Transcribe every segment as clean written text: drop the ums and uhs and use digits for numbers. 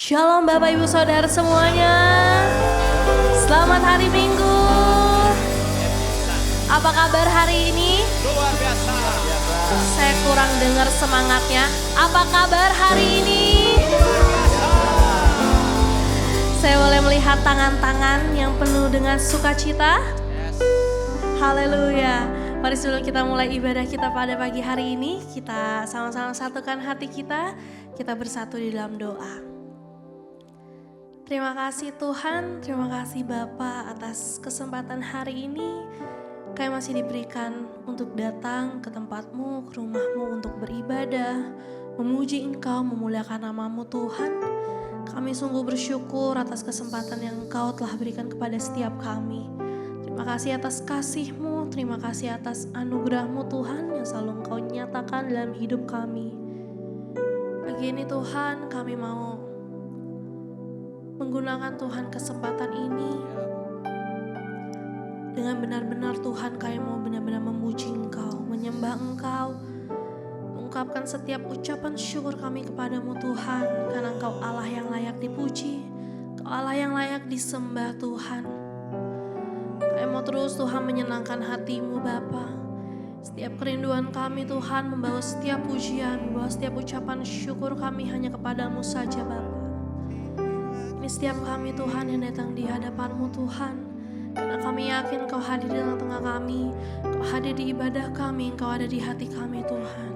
Shalom Bapak Ibu Saudara semuanya. Selamat hari Minggu. Apa kabar hari ini? Luar biasa. Saya kurang dengar semangatnya. Apa kabar hari ini? Saya boleh melihat tangan-tangan yang penuh dengan sukacita. Haleluya. Mari sebelum kita mulai ibadah kita pada pagi hari ini, kita sama-sama satukan hati kita bersatu di dalam doa. Terima kasih Tuhan, terima kasih Bapa atas kesempatan hari ini. Kami masih diberikan untuk datang ke tempat-Mu, ke rumah-Mu untuk beribadah, memuji Engkau, memuliakan nama-Mu Tuhan. Kami sungguh bersyukur atas kesempatan yang Engkau telah berikan kepada setiap kami. Terima kasih atas kasih-Mu, terima kasih atas anugerah-Mu Tuhan yang selalu Engkau nyatakan dalam hidup kami. Pagi ini Tuhan, kami mau menggunakan Tuhan kesempatan ini dengan benar-benar Tuhan, kami mau benar-benar memuji Engkau, menyembah Engkau, mengungkapkan setiap ucapan syukur kami kepadamu Tuhan, karena Engkau Allah yang layak dipuji, Engkau Allah yang layak disembah Tuhan. Kami mau terus Tuhan menyenangkan hati-Mu Bapa. Setiap kerinduan kami Tuhan membawa setiap pujian, membawa setiap ucapan syukur kami hanya kepadamu saja Bapa. Ini setiap kami Tuhan yang datang di hadapan-Mu Tuhan. Karena kami yakin Kau hadir di tengah-tengah kami, Kau hadir di ibadah kami, Kau ada di hati kami Tuhan.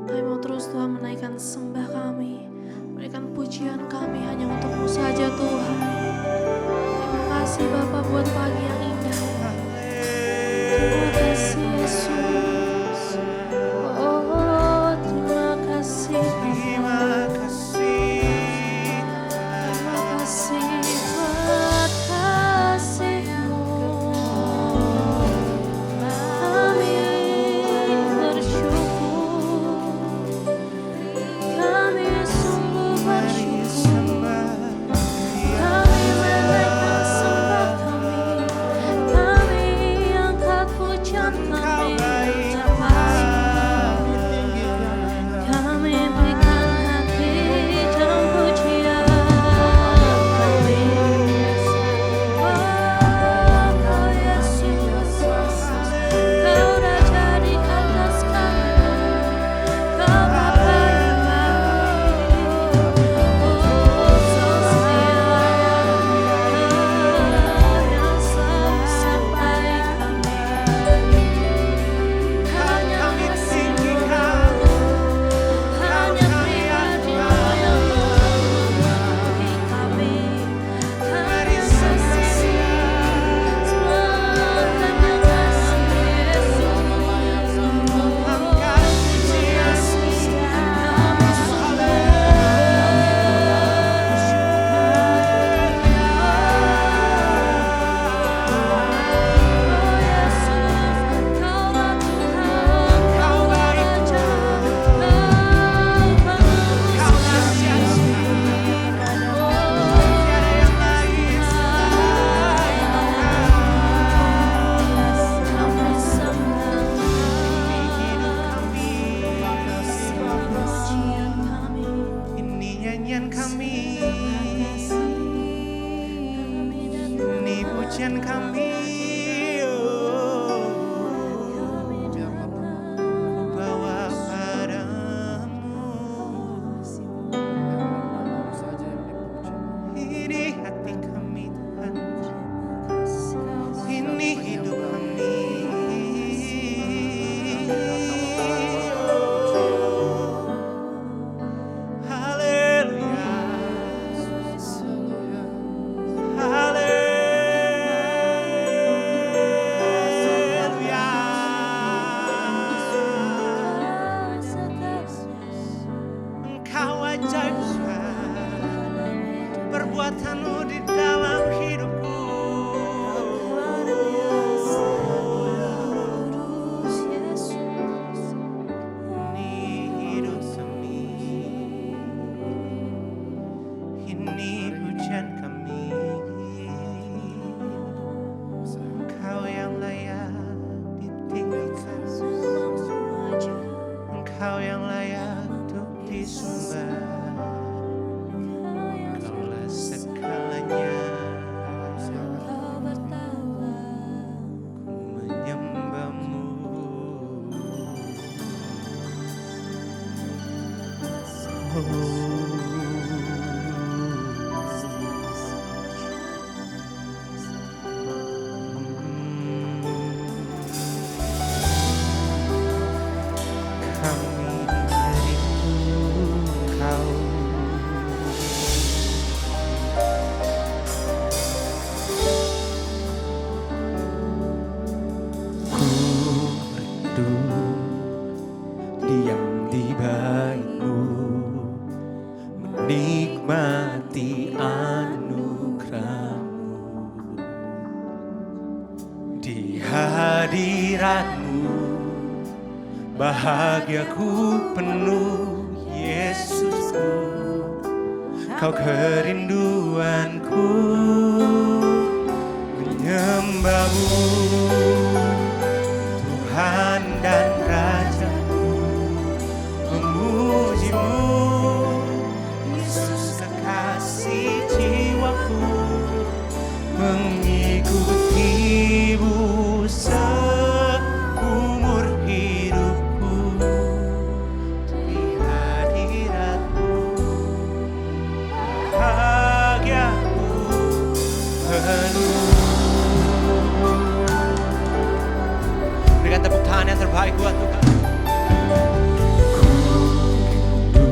Kami mau terus Tuhan menaikkan sembah kami, memberikan pujian kami hanya untuk-Mu saja Tuhan. Terima kasih Bapa buat pagi yang indah. Terima kasih Yesus. Oh terima kasih. Terima kasih buat kasih-Mu. Kami bersyukur. Kami sungguh bersyukur. Kami menaikkan sembah kami. Kami angkat pujian kami. Kami berikan hati dan pujian kami. Oh Kau Yesus, Kau Raja di atas kami. Kau Bapa yang baik. Oh Sosial yang selalu sampai kami. Hanya kasih-Mu, hanya pribadi-Mu yang memenuhi kami. Hanya kasih, semuanya kasih Yesus. Ini nyanyian kami, ini pujian kami. Bawa padamu. Ini hati kami Tuhan, ini hidup kami. Haleluya. Haleluya. Engkau ajaib Tuhan, perbuatan-Mu di dalam hidupku. Ini hidup kami, ini pujian kami. Engkau yang layak ditinggikan, Engkau yang layak untuk disembah. Kami rindu Engkau. Ku rindu diam di bait-Mu, menikmati anugerah-Mu. Di hadirat-Mu bahagiaku penuh, Yesusku, Kau kerinduanku, menyembah-Mu, Tuhan dan Raja-Ku, memuji-Mu, Yesus kekasih jiwaku, mengikuti-Mu seumur hidupku. Di hadirat-Mu bahagiaku penuh. Berikan tepuk tangan yang terbaik buat Tuhan. Ku rindu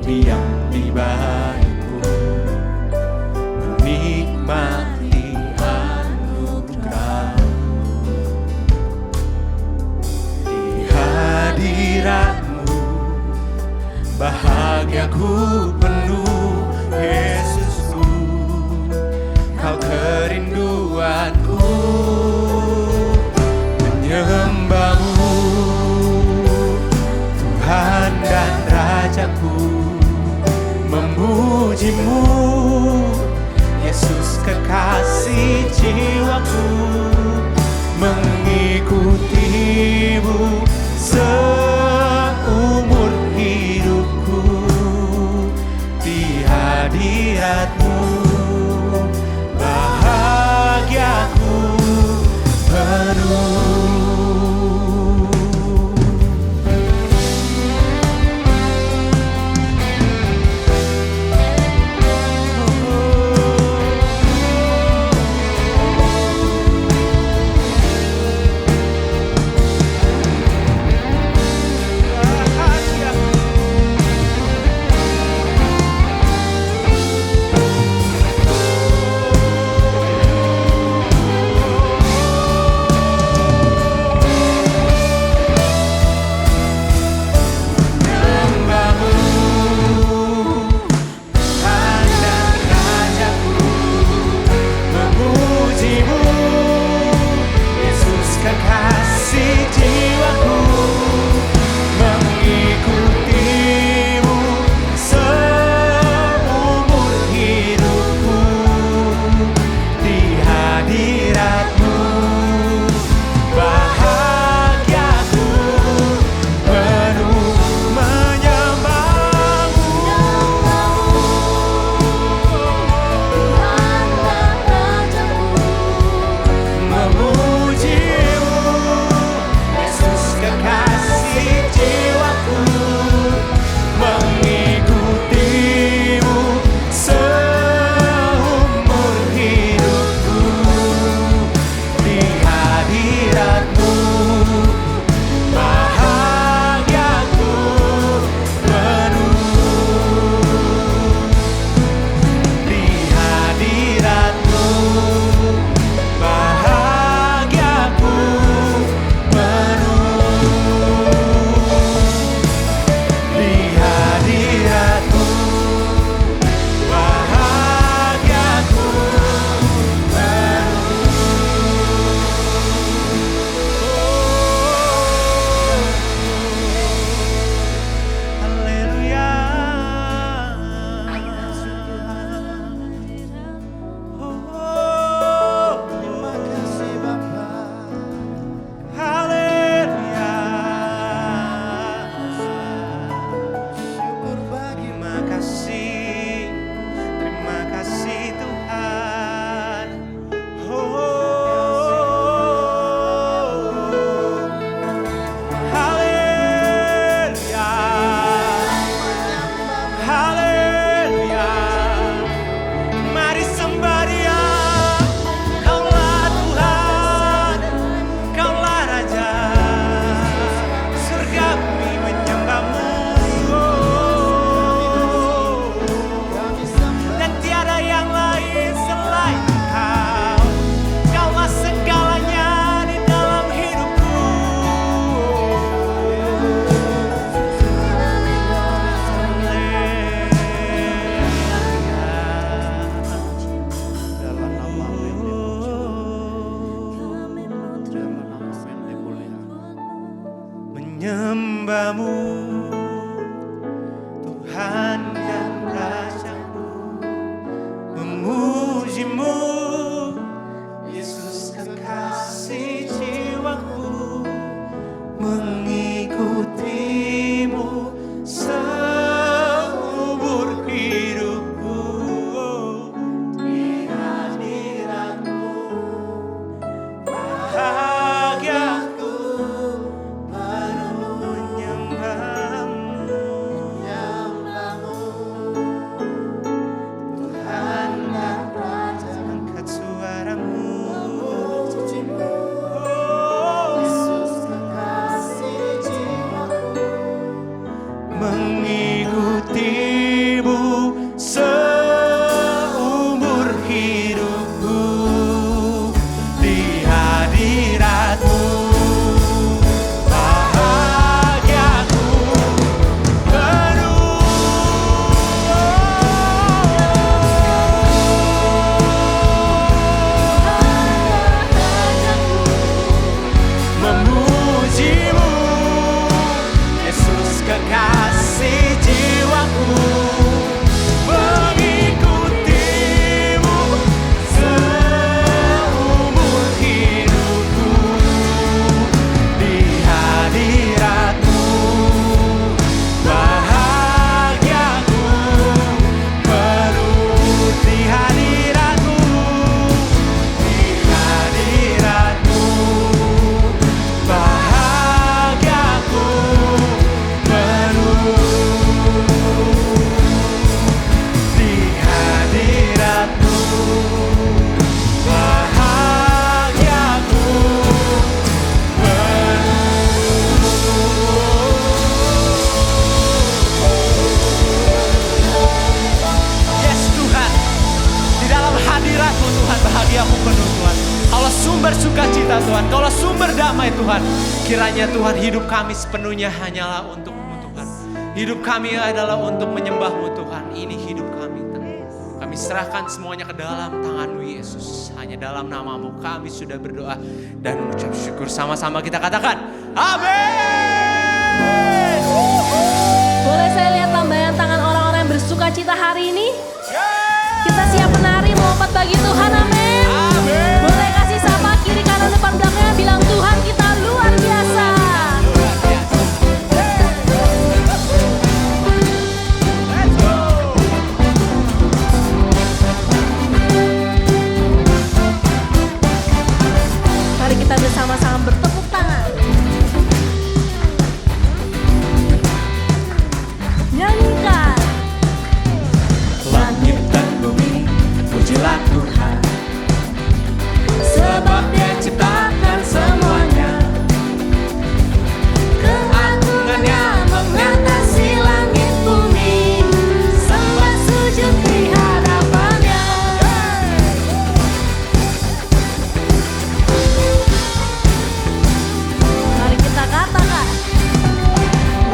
diam di bait-Mu, menikmati anugerah-Mu. Di hadirat-Mu bahagiaku penuh, Yesusku, Kau kerinduanku, menyembah-Mu, Tuhan dan Raja-Ku, memuji-Mu, Yesus kekasih jiwaku, mengikuti-Mu seumur hidupku. Di hadirat-Mu bahagiaku penuh. Tuhan dan Rajaku, memuji-Mu, Yesus kekasih jiwaku, mengikutimu seumur hidupku. Di hadirat-Mu bahagiaku, penuh menyembah-Mu, Tuhan dan Raja. Angkat suaramu, Yesus kekasih jiwaku, mengikutimu seumur hidupku. Di hadirat-Mu bahagiaku penuh. Memuji-Mu, Yesus kekasih jiwaku, mengikutimu seumur hidupku. Di hadirat-Mu bahagiaku penuh. Di hadirat-Mu, di hadirat-Mu bahagiaku penuh. Di hadirat-Mu bahagiaku penuh. Yes Tuhan, di dalam hadirat-Mu Tuhan bahagiaku penuh Tuhan. Kaulah sumber sukacita Tuhan, Kaulah sumber damai Tuhan. Kiranya Tuhan hidup kami sepenuhnya hanyalah untuk-Mu Tuhan. Hidup kami adalah untuk menyembah-Mu Tuhan. Ini hidup kami Tuhan. Kami serahkan semuanya ke dalam tangan-Mu Yesus. Hanya dalam nama-Mu kami sudah berdoa dan mengucap syukur. Sama-sama kita katakan amin. Boleh saya lihat lambaian tangan orang-orang yang bersuka cita hari ini? Kita siap menari melompat bagi Tuhan, amin. Amin. Boleh kasih sapa kiri kanan depan belakangnya, bilang Tuhan kita luar biasa. Let's go. Mari kita bersama-sama bertepuk tangan. Nyanyikan. Langit dan bumi, pujilah Tuhan, sebab Dia ciptakan semuanya. Keagungannya mengatasi langit bumi, sembah sujud di hadapannya. Mari kita katakan.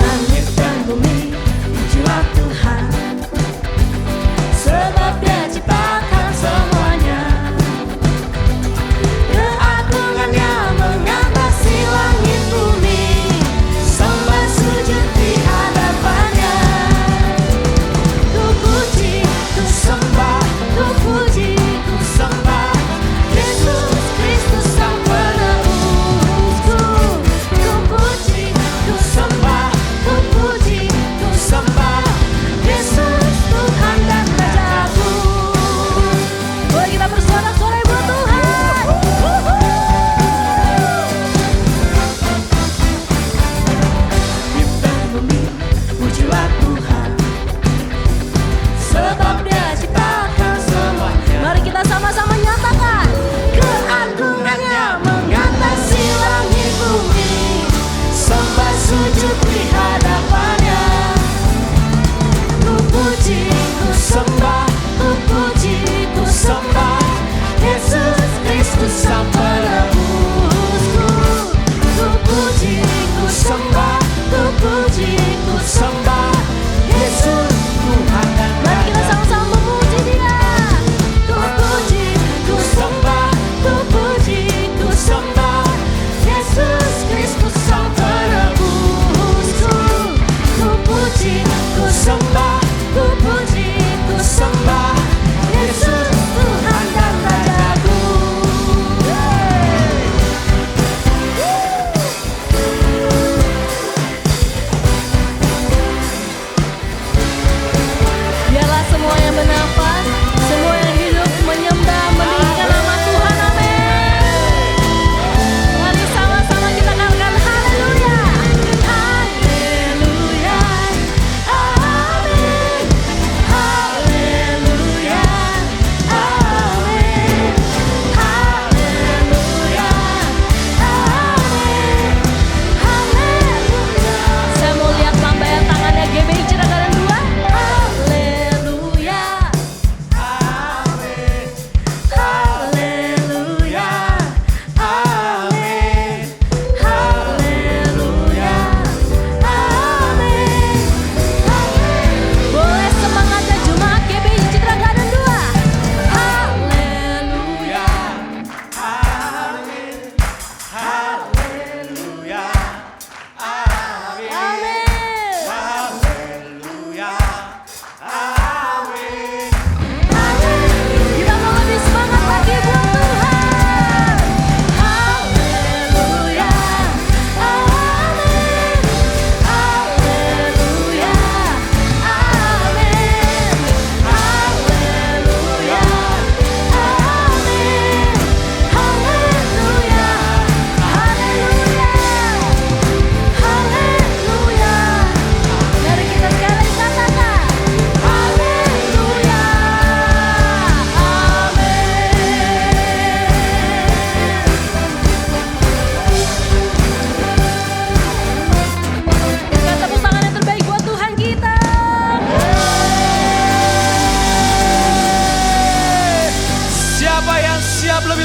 Langit dan bumi, pujilah Tuhan, sebab Dia ciptakan semuanya. Keagungannya mengatasi langit bumi, sembah sujud di hadapannya. Ku puji, ku sembah, ku puji, ku sembah Yesus Kristus Sang Penebusku. Ku puji, ku sembah, ku puji, ku sembah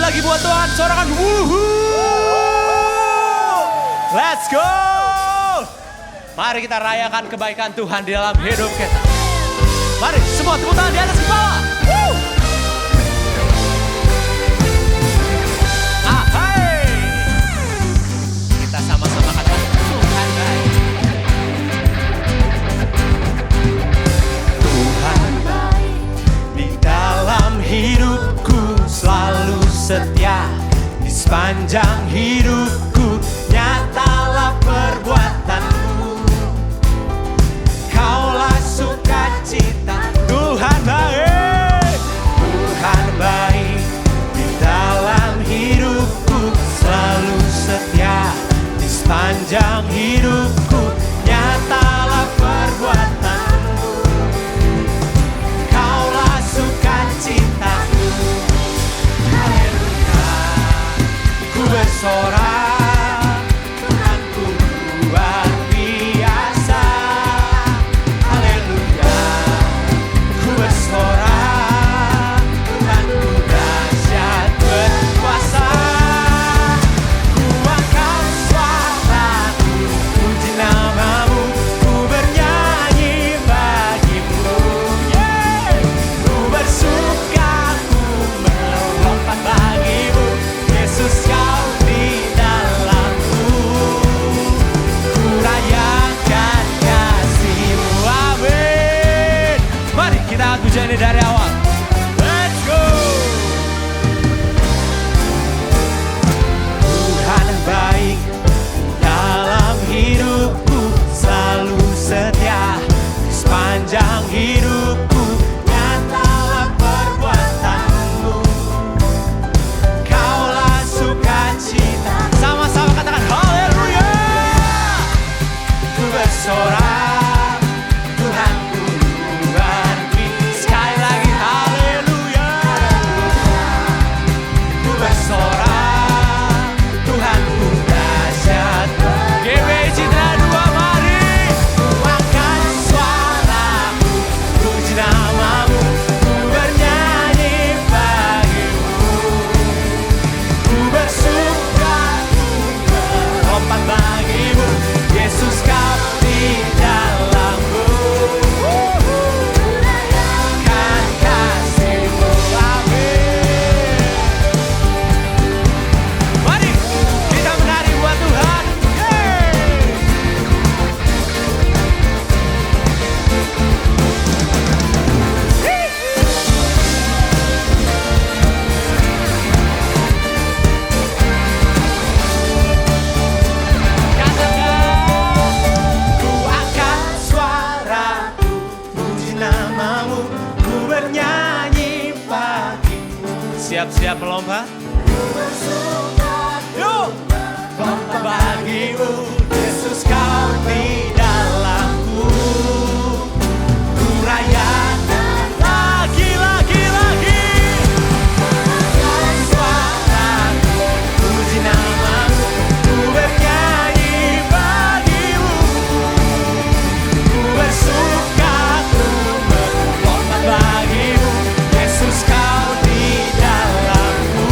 lagi buat Tuhan, sorakan wuhuu. Let's go. Mari kita rayakan kebaikan Tuhan di dalam hidup kita. Mari semua tepuk tangan di atas kepala. Woo. Ahai. Kita sama-sama katakan Tuhan baik. Tuhan baik di dalam hidupku, selalu setia di sepanjang hidupku. Nyatalah perbuatanmu, Kaulah sukacita. Tuhan baik, Tuhan baik di dalam hidupku, selalu setia di sepanjang hidupku. Nyatalah perbuatanmu, Kaulah sukacitaku. Haleluya, ku bersorak. Ini dari awal. Let's go. Tuhan baik dalam hidupku, selalu setia di sepanjang hidupku. Nyatalah perbuatanmu, Kaulah sukacita. Sama-sama katakan haleluya. Ku bersorak. Siap-siap melompat. Yuk, lompat bagimu, Yesus Kau di dalamku. Ku rayakan lagi. Suaraku, puji namamu, ku bernyanyi bagimu. Ku bersuka, ku melompat bagimu, Yesus Kau di dalamku.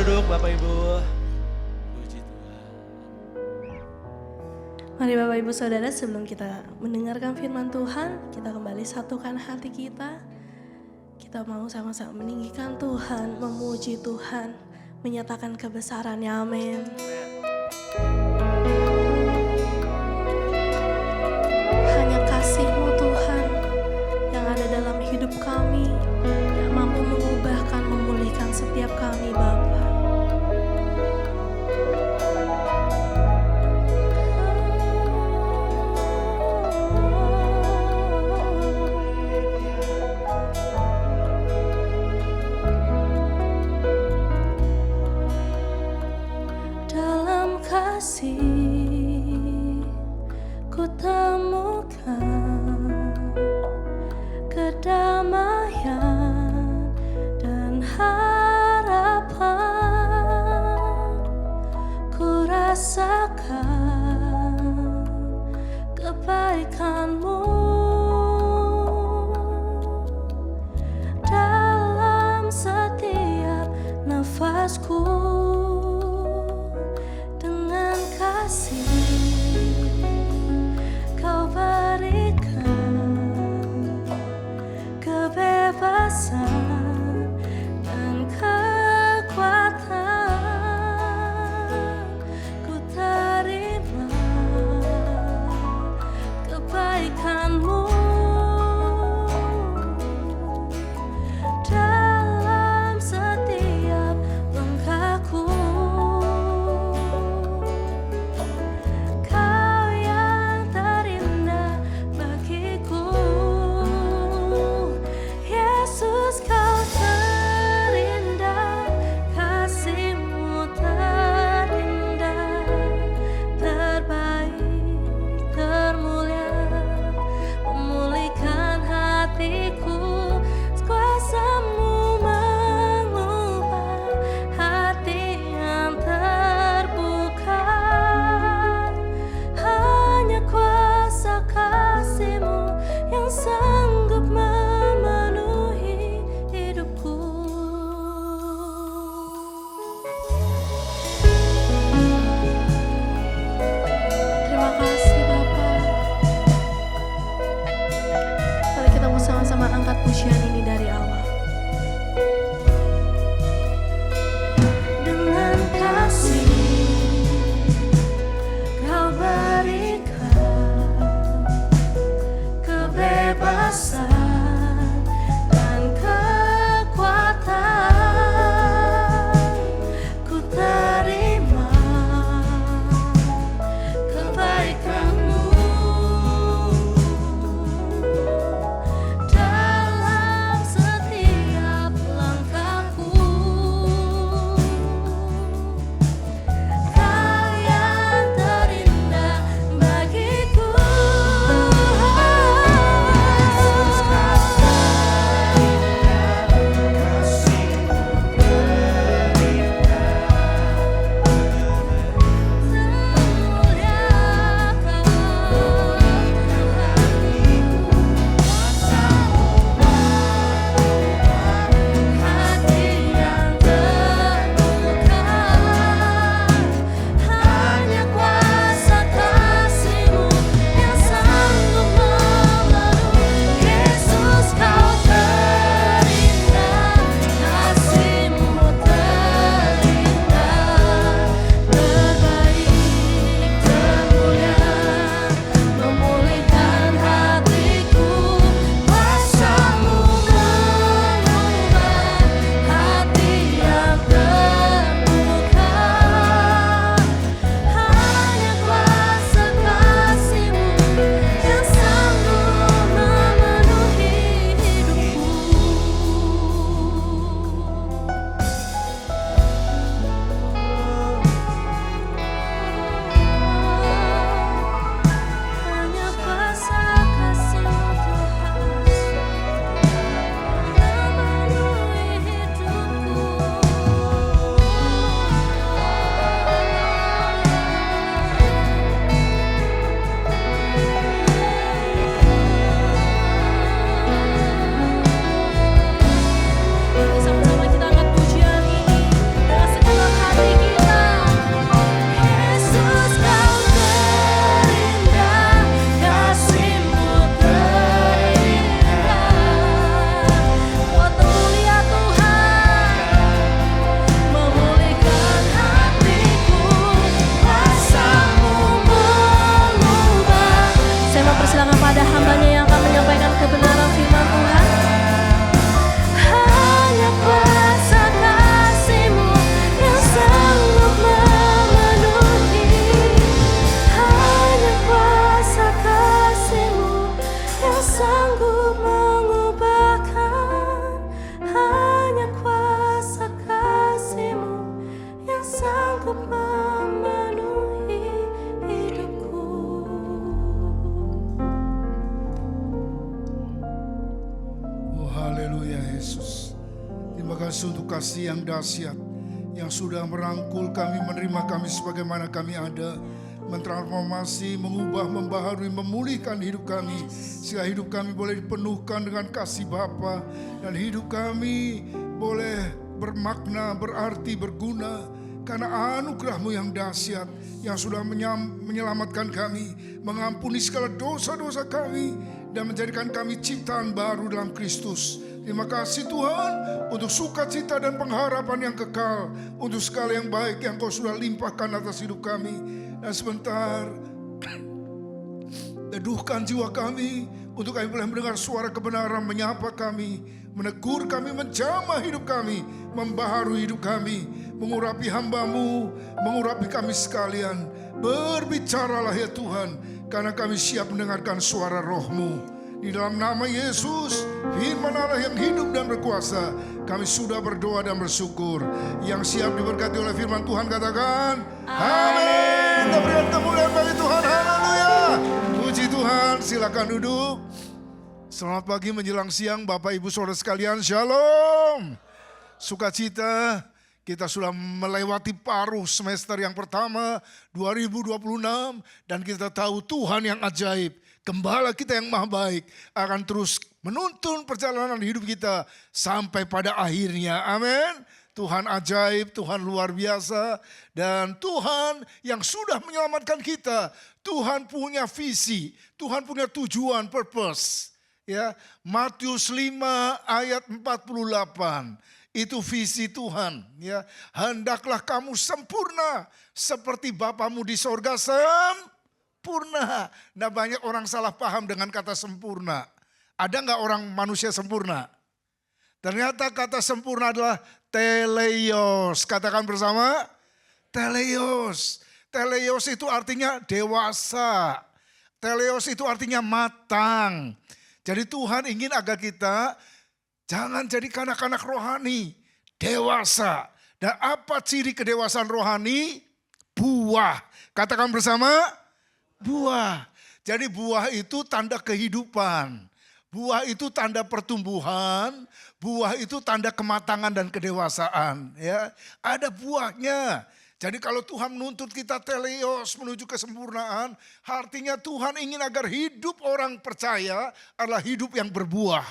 duduk Bapak Ibu. Puji Tuhan. Mari Bapak Ibu Saudara, sebelum kita mendengarkan firman Tuhan, kita kembali satukan hati kita. Kita mau sama-sama meninggikan Tuhan, memuji Tuhan, menyatakan kebesaran-Nya. Amin. Hanya kasih-Mu Tuhan yang ada dalam hidup kami. temukan kedamaian dan harapan. Ku rasakan kebaikan-Mu dalam setiap nafasku. Dengan kasih Kau kasih untuk kasih yang dahsyat, yang sudah merangkul kami, menerima kami sebagaimana kami ada, mentransformasi, mengubah, membaharui, memulihkan hidup kami, sehingga hidup kami boleh dipenuhkan dengan kasih Bapa, dan hidup kami boleh bermakna, berarti, berguna, karena anugerah-Mu yang dahsyat, yang sudah menyelamatkan kami, mengampuni segala dosa-dosa kami, dan menjadikan kami ciptaan baru dalam Kristus. Terima kasih Tuhan untuk sukacita dan pengharapan yang kekal, untuk segala yang baik yang Kau sudah limpahkan atas hidup kami. Dan sebentar, teduhkan jiwa kami untuk kami boleh mendengar suara kebenaran menyapa kami, menegur kami, menjamah hidup kami, membaharui hidup kami, mengurapi hamba-Mu, mengurapi kami sekalian. Berbicaralah ya Tuhan, karena kami siap mendengarkan suara Roh-Mu. Di dalam nama Yesus, firman Allah yang hidup dan berkuasa, kami sudah berdoa dan bersyukur. Yang siap diberkati oleh firman Tuhan katakan, amin. Dan berikan kemuliaan bagi Tuhan, haleluya. Puji Tuhan, silakan duduk. Selamat pagi menjelang siang Bapak Ibu Saudara sekalian, shalom. Sukacita, kita sudah melewati paruh semester yang pertama 2026, dan kita tahu Tuhan yang ajaib, Gembala kita yang maha baik akan terus menuntun perjalanan hidup kita sampai pada akhirnya. Amin. Tuhan ajaib, Tuhan luar biasa, dan Tuhan yang sudah menyelamatkan kita. Tuhan punya visi, Tuhan punya tujuan, purpose. Ya, Matius 5 ayat 48. Itu visi Tuhan. Ya, hendaklah kamu sempurna seperti Bapamu di sorga sempurna. Nah, banyak orang salah paham dengan kata sempurna. Ada nggak orang manusia sempurna? Ternyata kata sempurna adalah teleios. Katakan bersama, teleios. Teleios itu artinya dewasa. Teleios itu artinya matang. Jadi Tuhan ingin agar kita jangan jadi kanak-kanak rohani, dewasa. Dan apa ciri kedewasaan rohani? Buah. Katakan bersama, buah. Jadi buah itu tanda kehidupan. Buah itu tanda pertumbuhan. Buah itu tanda kematangan dan kedewasaan. Ya, ada buahnya. Jadi kalau Tuhan menuntut kita teleios menuju kesempurnaan, artinya Tuhan ingin agar hidup orang percaya adalah hidup yang berbuah.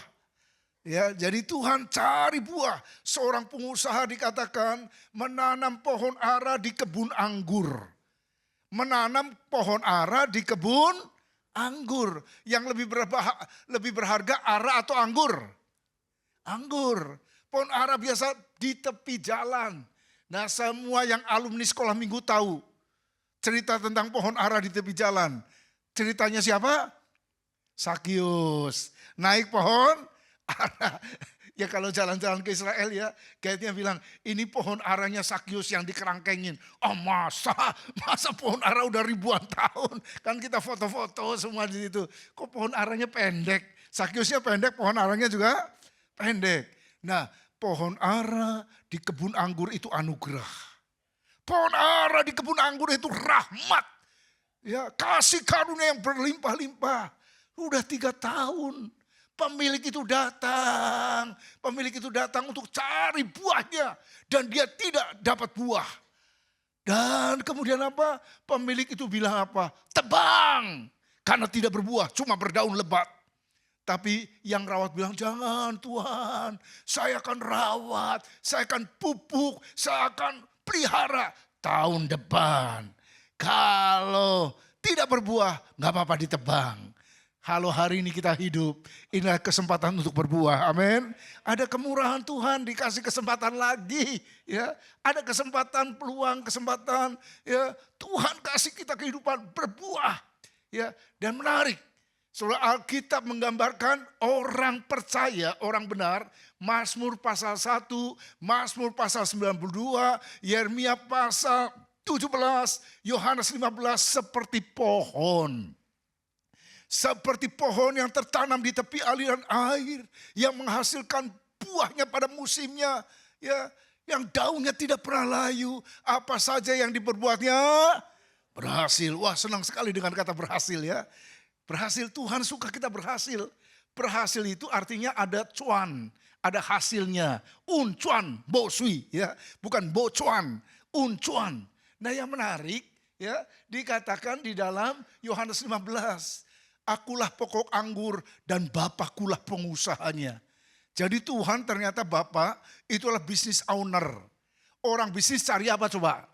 Ya, jadi Tuhan cari buah. Seorang pengusaha dikatakan menanam pohon ara di kebun anggur. Menanam pohon ara di kebun anggur. Yang lebih berharga ara atau anggur? Anggur. Pohon ara biasa di tepi jalan. Nah, semua yang alumni sekolah minggu tahu cerita tentang pohon ara di tepi jalan. Ceritanya siapa? Sakius. Naik pohon ara. Ya kalau jalan-jalan ke Israel ya, kayaknya bilang ini pohon aranya Sakius yang dikerangkengin. Oh masa pohon ara udah ribuan tahun. Kan kita foto-foto semua di situ. Kok pohon aranya pendek? Sakiusnya pendek, pohon aranya juga pendek. Nah, pohon ara di kebun anggur itu anugerah. Pohon ara di kebun anggur itu rahmat. Ya, kasih karunia yang berlimpah-limpah. Udah 3 tahun. Pemilik itu datang untuk cari buahnya, dan dia tidak dapat buah. Dan kemudian apa? Pemilik itu bilang apa? Tebang, karena tidak berbuah, cuma berdaun lebat. Tapi yang rawat bilang, jangan Tuhan, saya akan rawat, saya akan pupuk, saya akan pelihara tahun depan. Kalau tidak berbuah, gak apa-apa ditebang. Halo, hari ini kita hidup, inilah kesempatan untuk berbuah, amin. Ada kemurahan Tuhan, dikasih kesempatan lagi, ya. Ada kesempatan, peluang, kesempatan, ya. Tuhan kasih kita kehidupan berbuah, ya. Dan menarik, soal Alkitab menggambarkan orang percaya, orang benar. Mazmur pasal 1, Mazmur pasal 92, Yeremia pasal 17, Yohanes 15 seperti pohon. Seperti pohon yang tertanam di tepi aliran air, yang menghasilkan buahnya pada musimnya, ya, yang daunnya tidak pernah layu, apa saja yang diperbuatnya berhasil. Wah, senang sekali dengan kata berhasil ya. Berhasil, Tuhan suka kita berhasil. Berhasil itu artinya ada cuan, ada hasilnya. Uncuan, bosui, ya, bukan bocuan, uncuan. Nah, yang menarik, ya, dikatakan di dalam Yohanes 15, akulah pokok anggur dan Bapakulah pengusahanya. Jadi Tuhan ternyata Bapa itulah business owner. Orang bisnis cari apa coba?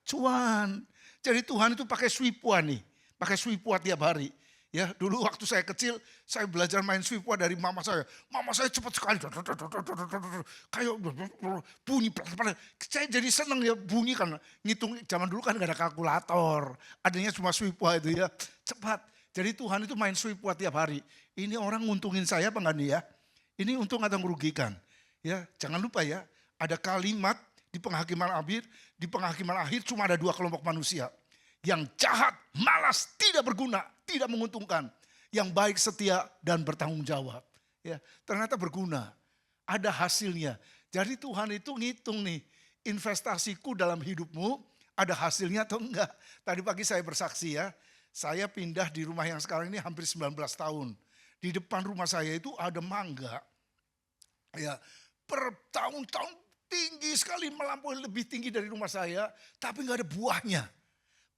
Cuan. Jadi Tuhan itu pakai swipua nih, pakai swipua tiap hari. Ya, dulu waktu saya kecil, saya belajar main swipua dari mama saya. Mama saya cepat sekali, kayak bunyi. Saya jadi seneng ya bunyi kan. Ngitung zaman dulu kan gak ada kalkulator, adanya cuma swipua itu ya, cepat. Jadi Tuhan itu main swipua tiap hari. Ini orang nguntungin saya apa enggak nih ya? Ini untung atau merugikan? Ya, jangan lupa ya, ada kalimat di penghakiman akhir cuma ada 2 kelompok manusia. Yang jahat, malas, tidak berguna, tidak menguntungkan. Yang baik, setia, dan bertanggung jawab. Ya, ternyata berguna, ada hasilnya. Jadi Tuhan itu ngitung nih, investasiku dalam hidupmu ada hasilnya atau enggak. Tadi pagi saya bersaksi ya, saya pindah di rumah yang sekarang ini hampir 19 tahun. Di depan rumah saya itu ada mangga. Ya, per tahun-tahun tinggi sekali, melampaui lebih tinggi dari rumah saya, tapi enggak ada buahnya.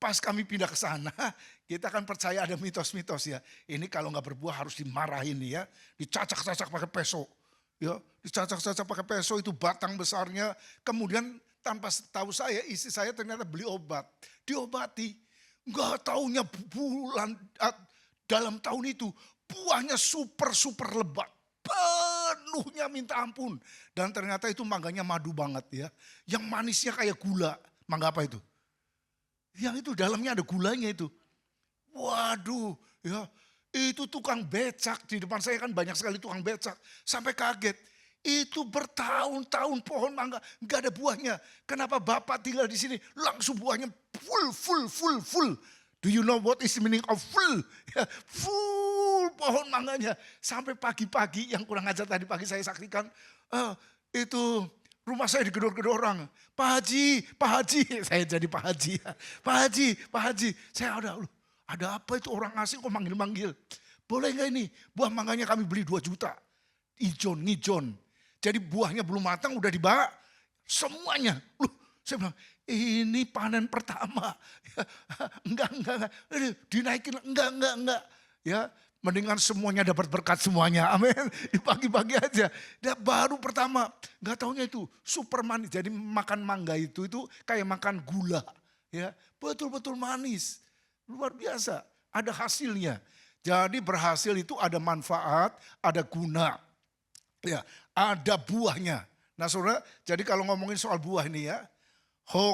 Pas kami pindah ke sana, kita kan percaya ada mitos-mitos ya. Ini kalau nggak berbuah harus dimarahin ya, dicacak-cacak pakai peso. Ya, dicacak-cacak pakai peso itu batang besarnya. Kemudian tanpa tahu saya, istri saya ternyata beli obat, diobati. Nggak taunya dalam tahun itu buahnya super lebat, penuhnya minta ampun. Dan ternyata itu mangganya madu banget ya, yang manisnya kayak gula. Mangga apa itu? Yang itu dalamnya ada gulanya itu. Waduh, ya, itu tukang becak di depan saya kan banyak sekali tukang becak. Sampai kaget, itu bertahun-tahun pohon mangga nggak ada buahnya. Kenapa Bapak tinggal di sini langsung buahnya full. Do you know what is the meaning of full? Ya, full pohon mangganya. Sampai pagi-pagi yang kurang ajar tadi pagi saya saksikan, itu rumah saya digedor-gedor orang. Pak Haji, saya jadi Pak Haji. Pak Haji, saya ada apa itu orang asing kok manggil-manggil. Boleh gak ini, buah mangganya kami beli 2 juta. Ngijon. Jadi buahnya belum matang udah dibak semuanya. Saya bilang, ini panen pertama. Enggak. Dinaikin, enggak. Ya, mendingan semuanya dapat berkat semuanya. Amin. Di pagi-pagi aja. Dia baru pertama. Gak taunya itu super manis. Jadi makan mangga itu kayak makan gula. Ya, betul-betul manis. Luar biasa. Ada hasilnya. Jadi berhasil itu ada manfaat, ada guna. Ya, ada buahnya. Nah saudara, jadi kalau ngomongin soal buah ini ya.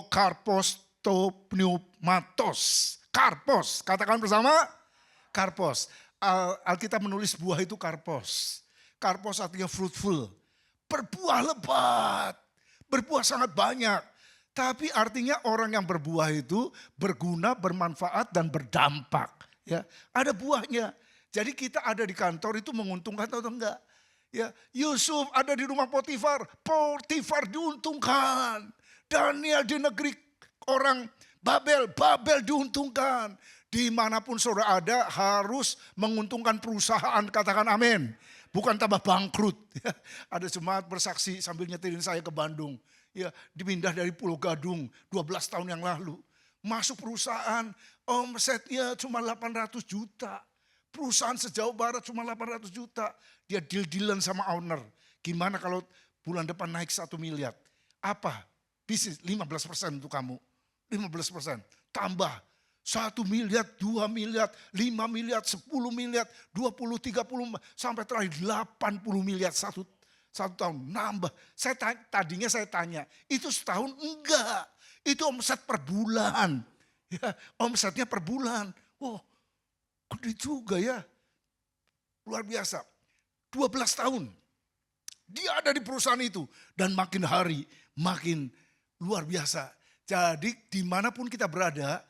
Karpos to pneumatos. Karpos, katakan bersama. Karpos. Alkitab menulis buah itu karpos. Karpos artinya fruitful. Berbuah lebat. Berbuah sangat banyak. Tapi artinya orang yang berbuah itu berguna, bermanfaat dan berdampak. Ya, ada buahnya. Jadi kita ada di kantor itu menguntungkan atau enggak? Ya, Yusuf ada di rumah Potifar diuntungkan. Daniel di negeri orang Babel diuntungkan. Dimanapun saudara ada harus menguntungkan perusahaan, katakan amin. Bukan tambah bangkrut. Ya, ada jemaat bersaksi sambil nyetirin saya ke Bandung. Ya, dipindah dari Pulau Gadung 12 tahun yang lalu. Masuk perusahaan, omsetnya cuma 800 juta. Perusahaan sejauh barat cuma 800 juta. Dia deal-dealan sama owner. Gimana kalau bulan depan naik 1 miliar? Apa? Bisnis 15% untuk kamu. 15%. Tambah 1 miliar, 2 miliar, 5 miliar, 10 miliar, 20, 30, sampai terakhir 80 miliar satu tahun. Nambah. Tadinya saya tanya, itu setahun? Enggak. Itu omset per bulan. Ya, omsetnya per bulan. Wow, gede juga ya. Luar biasa. 12 tahun. Dia ada di perusahaan itu. Dan makin hari, makin luar biasa. Jadi dimanapun kita berada,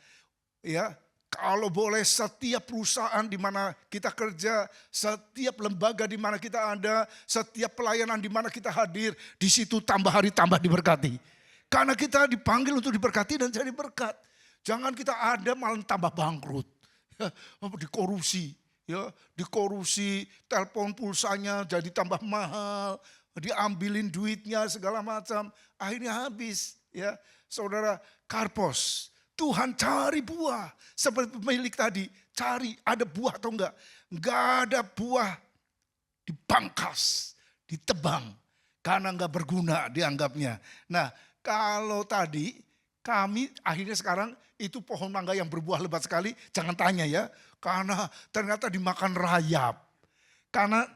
ya, kalau boleh setiap perusahaan di mana kita kerja, setiap lembaga di mana kita ada, setiap pelayanan di mana kita hadir, di situ tambah hari tambah diberkati. Karena kita dipanggil untuk diberkati dan jadi berkat. Jangan kita ada malah tambah bangkrut. Ya, dikorupsi, telepon pulsanya jadi tambah mahal. diambilin duitnya segala macam, akhirnya habis. Ya, saudara, karpos, Tuhan cari buah. Seperti pemilik tadi, cari ada buah atau enggak. Enggak ada buah, dipangkas, ditebang. Karena enggak berguna dianggapnya. Nah, kalau tadi kami akhirnya sekarang itu pohon mangga yang berbuah lebat sekali, jangan tanya ya. Karena ternyata dimakan rayap. Karena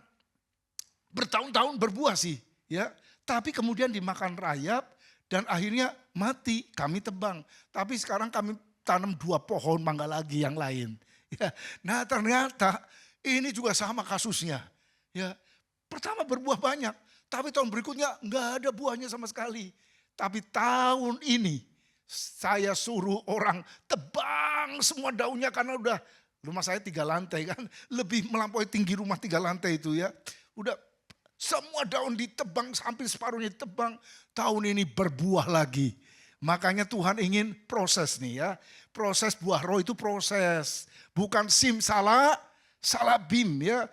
bertahun-tahun berbuah sih, ya. Tapi kemudian dimakan rayap dan akhirnya mati, kami tebang. Tapi sekarang kami tanam 2 pohon mangga lagi yang lain. Ya. Nah ternyata ini juga sama kasusnya. Ya. Pertama berbuah banyak, tapi tahun berikutnya nggak ada buahnya sama sekali. Tapi tahun ini saya suruh orang tebang semua daunnya karena udah rumah saya 3 lantai kan. Lebih melampaui tinggi rumah 3 lantai itu ya. Udah semua daun ditebang, hampir separuhnya ditebang. Tahun ini berbuah lagi. Makanya Tuhan ingin proses nih ya. Proses buah roh itu proses. Bukan sim salah bim ya.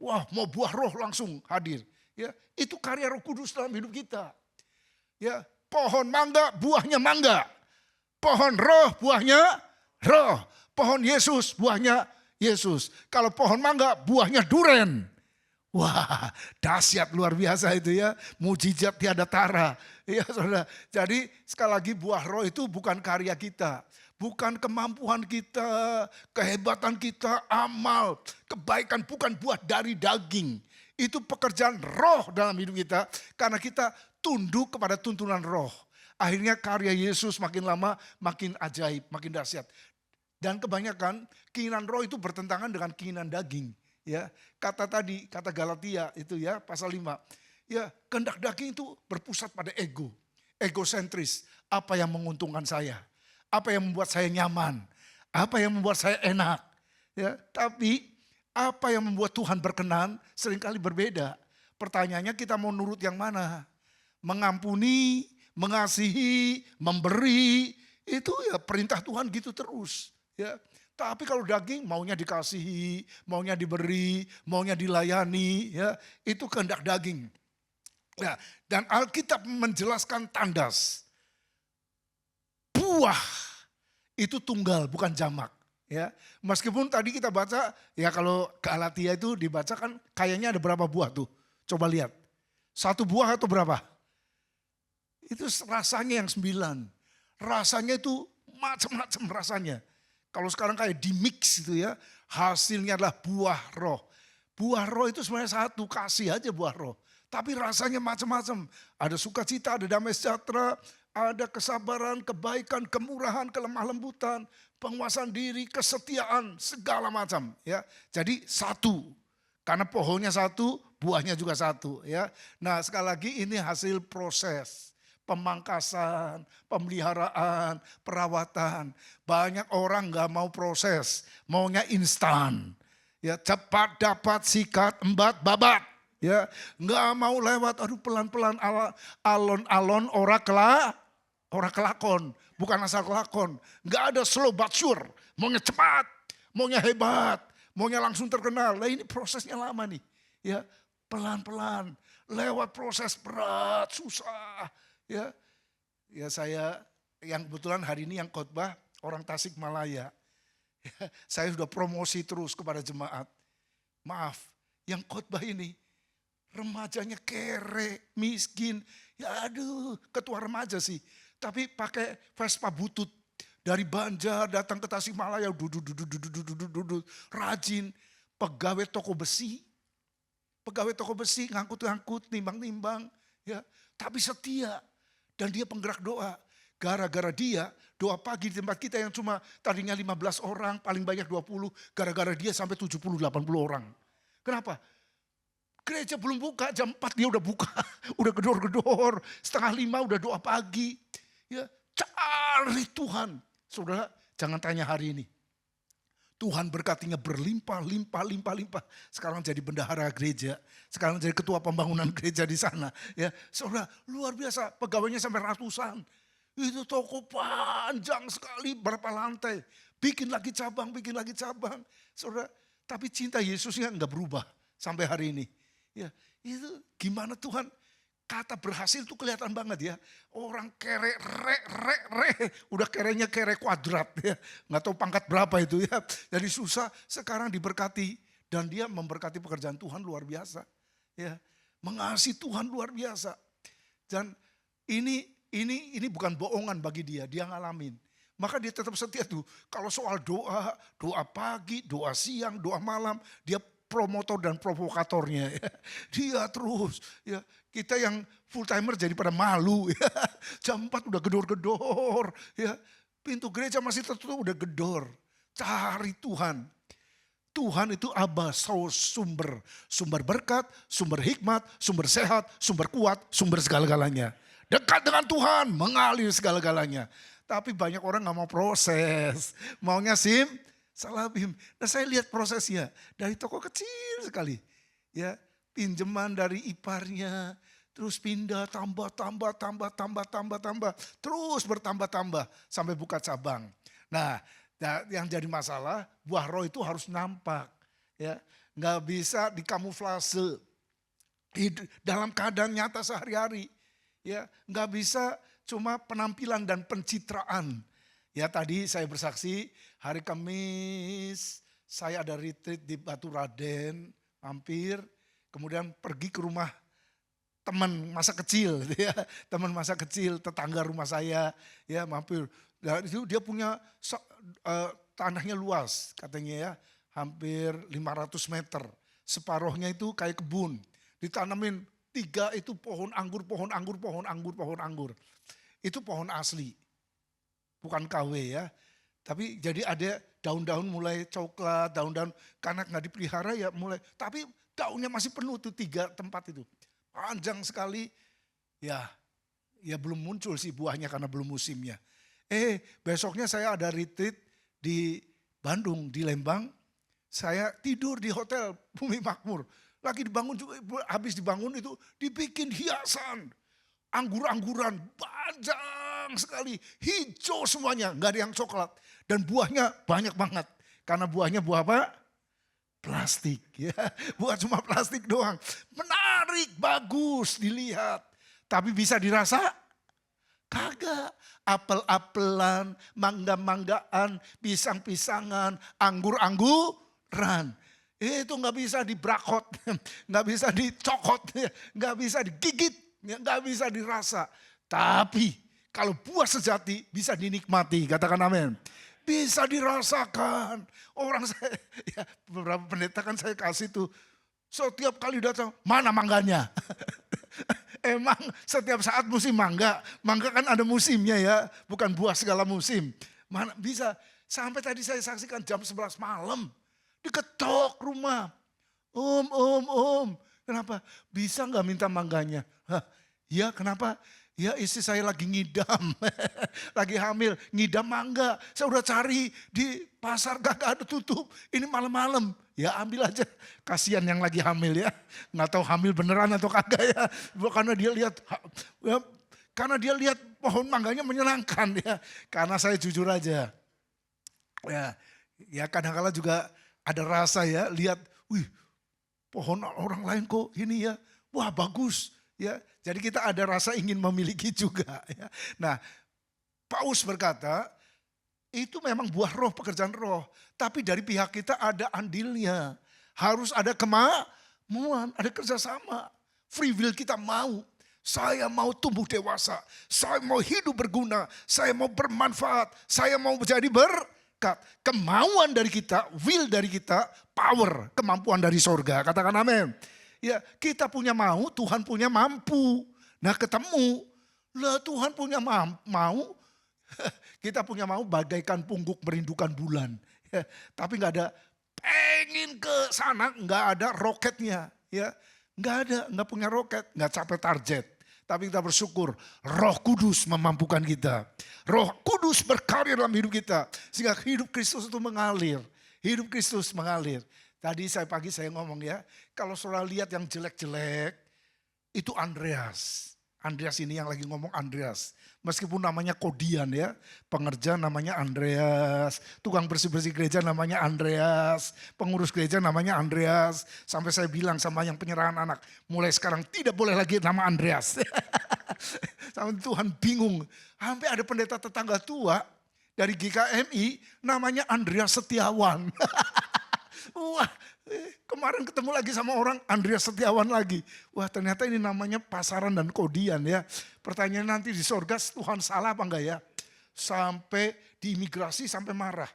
Wah mau buah roh langsung hadir. Ya, itu karya Roh Kudus dalam hidup kita. Ya, pohon mangga buahnya mangga. Pohon roh buahnya roh. Pohon Yesus buahnya Yesus. Kalau pohon mangga buahnya duren. Wah, dahsyat luar biasa itu ya. Mujizat tiada tara. Ya, Saudara. Jadi sekali lagi buah roh itu bukan karya kita. Bukan kemampuan kita, kehebatan kita, amal, kebaikan, bukan buah dari daging. Itu pekerjaan roh dalam hidup kita karena kita tunduk kepada tuntunan roh. Akhirnya karya Yesus makin lama makin ajaib, makin dahsyat. Dan kebanyakan keinginan roh itu bertentangan dengan keinginan daging. Ya, kata Galatia itu ya pasal 5. Ya, kehendak daging itu berpusat pada ego, egosentris. Apa yang menguntungkan saya? Apa yang membuat saya nyaman? Apa yang membuat saya enak? Ya, tapi apa yang membuat Tuhan berkenan seringkali berbeda. Pertanyaannya kita mau nurut yang mana? Mengampuni, mengasihi, memberi, itu ya perintah Tuhan gitu terus. Ya. Tapi kalau daging maunya dikasihi, maunya diberi, maunya dilayani, ya itu kehendak daging. Ya, dan Alkitab menjelaskan tandas. Buah itu tunggal bukan jamak. Ya, meskipun tadi kita baca ya kalau Galatia itu dibaca kan kayaknya ada berapa buah tuh? Coba lihat. 1 buah atau berapa? Itu rasanya yang 9. Rasanya itu macam-macam rasanya. Kalau sekarang kayak di mix itu ya, hasilnya adalah buah roh. Buah roh itu sebenarnya satu, kasih aja buah roh. Tapi rasanya macam-macam. Ada sukacita, ada damai sejahtera, ada kesabaran, kebaikan, kemurahan, kelemah lembutan, penguasaan diri, kesetiaan, segala macam. Ya, jadi satu. Karena pohonnya satu, buahnya juga satu. Ya, nah sekali lagi ini hasil proses. Pemangkasan, pemeliharaan, perawatan. Banyak orang gak mau proses, maunya instan. Ya, cepat dapat, sikat, embat, babat. Ya, nggak mau lewat, aduh pelan-pelan alon-alon ora kelakon, bukan asal kelakon. Nggak ada slow but sure, maunya cepat, maunya hebat, maunya langsung terkenal. Nah ini prosesnya lama nih. Ya, pelan-pelan, lewat proses berat, susah. Ya saya yang kebetulan hari ini yang khotbah orang Tasikmalaya. Ya, saya sudah promosi terus kepada jemaat. Maaf, yang khotbah ini remajanya kere, miskin. Ya aduh, ketua remaja sih. Tapi pakai Vespa butut. Dari Banjar datang ke Tasikmalaya, duduk, rajin. Pegawai toko besi, ngangkut, nimbang-nimbang. Ya, tapi setia. Dan dia penggerak doa. Gara-gara dia, doa pagi di tempat kita yang cuma tadinya 15 orang, paling banyak 20. Gara-gara dia sampai 70-80 orang. Kenapa? Gereja belum buka, jam 4 dia udah buka. Udah gedor-gedor, 4:30 udah doa pagi. Ya, cari Tuhan. Saudara, jangan tanya hari ini. Tuhan berkatinya berlimpah. Sekarang jadi bendahara gereja. Sekarang jadi ketua pembangunan gereja di sana. Ya, saudara, luar biasa. Pegawainya sampai ratusan. Itu toko panjang sekali, berapa lantai. Bikin lagi cabang. Saudara, tapi cinta Yesusnya enggak berubah sampai hari ini. Ya, itu gimana Tuhan kata berhasil itu kelihatan banget ya. Orang kere, udah kerenya kere kuadrat ya. Nggak tahu pangkat berapa itu ya. Jadi susah, sekarang diberkati. Dan dia memberkati pekerjaan Tuhan luar biasa. Ya, mengasihi Tuhan luar biasa. Dan ini bukan bohongan bagi dia ngalamin. Maka dia tetap setia tuh. Kalau soal doa pagi, doa siang, doa malam, dia promotor dan provokatornya. Ya. Dia terus. Ya. Kita yang full timer jadi pada malu. Ya. Jam 4 udah gedor-gedor. Ya. Pintu gereja masih tertutup udah gedor. Cari Tuhan. Tuhan itu Aba, sumber berkat, sumber hikmat, sumber sehat, sumber kuat, sumber segala-galanya. Dekat dengan Tuhan, mengalir segala-galanya. Tapi banyak orang gak mau proses, maunya salabim. Nah saya lihat prosesnya dari toko kecil sekali. Ya, pinjaman dari iparnya, terus pindah tambah, terus bertambah sampai buka cabang. Nah, yang jadi masalah buah roh itu harus nampak, ya, nggak bisa dikamuflase dalam keadaan nyata sehari-hari, ya, nggak bisa cuma penampilan dan pencitraan. Ya tadi saya bersaksi hari Kamis saya ada retreat di Batu Raden, mampir, kemudian pergi ke rumah teman masa kecil, ya, teman masa kecil tetangga rumah saya, ya mampir. Dan itu dia punya tanahnya luas katanya ya, hampir 500 meter. Separohnya itu kayak kebun, ditanamin 3 itu pohon anggur. Itu pohon asli, bukan KW ya. Tapi jadi ada daun-daun mulai coklat, daun-daun karena nggak dipelihara ya mulai. Tapi daunnya masih penuh tuh 3 tempat itu. Panjang sekali, ya belum muncul sih buahnya karena belum musimnya. Besoknya saya ada retreat di Bandung, di Lembang. Saya tidur di hotel Bumi Makmur. Lagi dibangun juga, habis dibangun itu dibikin hiasan. Anggur-angguran, panjang sekali, hijau semuanya, nggak ada yang coklat. Dan buahnya banyak banget. Karena buahnya buah apa? Plastik. Ya. Buah cuma plastik doang. Menarik, bagus dilihat. Tapi bisa dirasa? Kagak. Apel-apelan, mangga-manggaan, pisang-pisangan, anggur-angguran. Itu nggak bisa dibrakot, nggak bisa dicokot, nggak bisa digigit, nggak bisa dirasa. Tapi kalau buah sejati bisa dinikmati, katakan amin. Bisa dirasakan. Orang saya, ya, beberapa pendeta kan saya kasih tuh, setiap kali datang, mana mangganya? Emang setiap saat musim mangga kan ada musimnya ya, bukan buah segala musim. Mana bisa, sampai tadi saya saksikan jam 11 malam, diketok rumah. Om, kenapa? Bisa gak minta mangganya? Hah, ya kenapa? Ya istri saya lagi ngidam, lagi hamil, ngidam mangga. Saya udah cari di pasar gak ada tutup, ini malam-malam. Ya ambil aja, kasihan yang lagi hamil ya. Nggak tahu hamil beneran atau kagak ya. Karena dia lihat pohon mangganya menyenangkan ya. Karena saya jujur aja. Ya kadang-kala juga ada rasa ya, lihat, wih pohon orang lain kok ini ya, wah bagus ya. Jadi kita ada rasa ingin memiliki juga ya. Nah Paulus berkata, itu memang buah roh, pekerjaan roh. Tapi dari pihak kita ada andilnya. Harus ada kemauan, ada kerjasama. Free will kita mau. Saya mau tumbuh dewasa. Saya mau hidup berguna. Saya mau bermanfaat. Saya mau menjadi berkat. Kemauan dari kita, will dari kita, power, kemampuan dari sorga. Katakan amin. Ya, kita punya mau, Tuhan punya mampu. Nah ketemu. Lah Tuhan punya mau. Kita punya mau bagaikan pungguk merindukan bulan. Ya, tapi gak ada pengen ke sana, gak ada roketnya. Ya, gak punya roket, gak capai target. Tapi kita bersyukur Roh Kudus memampukan kita. Roh Kudus berkarya dalam hidup kita. Sehingga hidup Kristus itu mengalir. Hidup Kristus mengalir. Tadi pagi saya ngomong ya, kalau saudara lihat yang jelek-jelek, itu Andreas. Andreas ini yang lagi ngomong Andreas. Meskipun namanya Kodian ya. Pengerja namanya Andreas. Tukang bersih-bersih gereja namanya Andreas. Pengurus gereja namanya Andreas. Sampai saya bilang sama yang penyerahan anak. Mulai sekarang tidak boleh lagi nama Andreas. Sampai Tuhan bingung. Sampai ada pendeta tetangga tua dari GKMI namanya Andreas Setiawan. Wah, kemarin ketemu lagi sama orang Andreas Setiawan lagi. Wah, ternyata ini namanya pasaran dan kodian ya. Pertanyaan nanti di sorga, Tuhan salah apa enggak ya? Sampai di imigrasi sampai marah.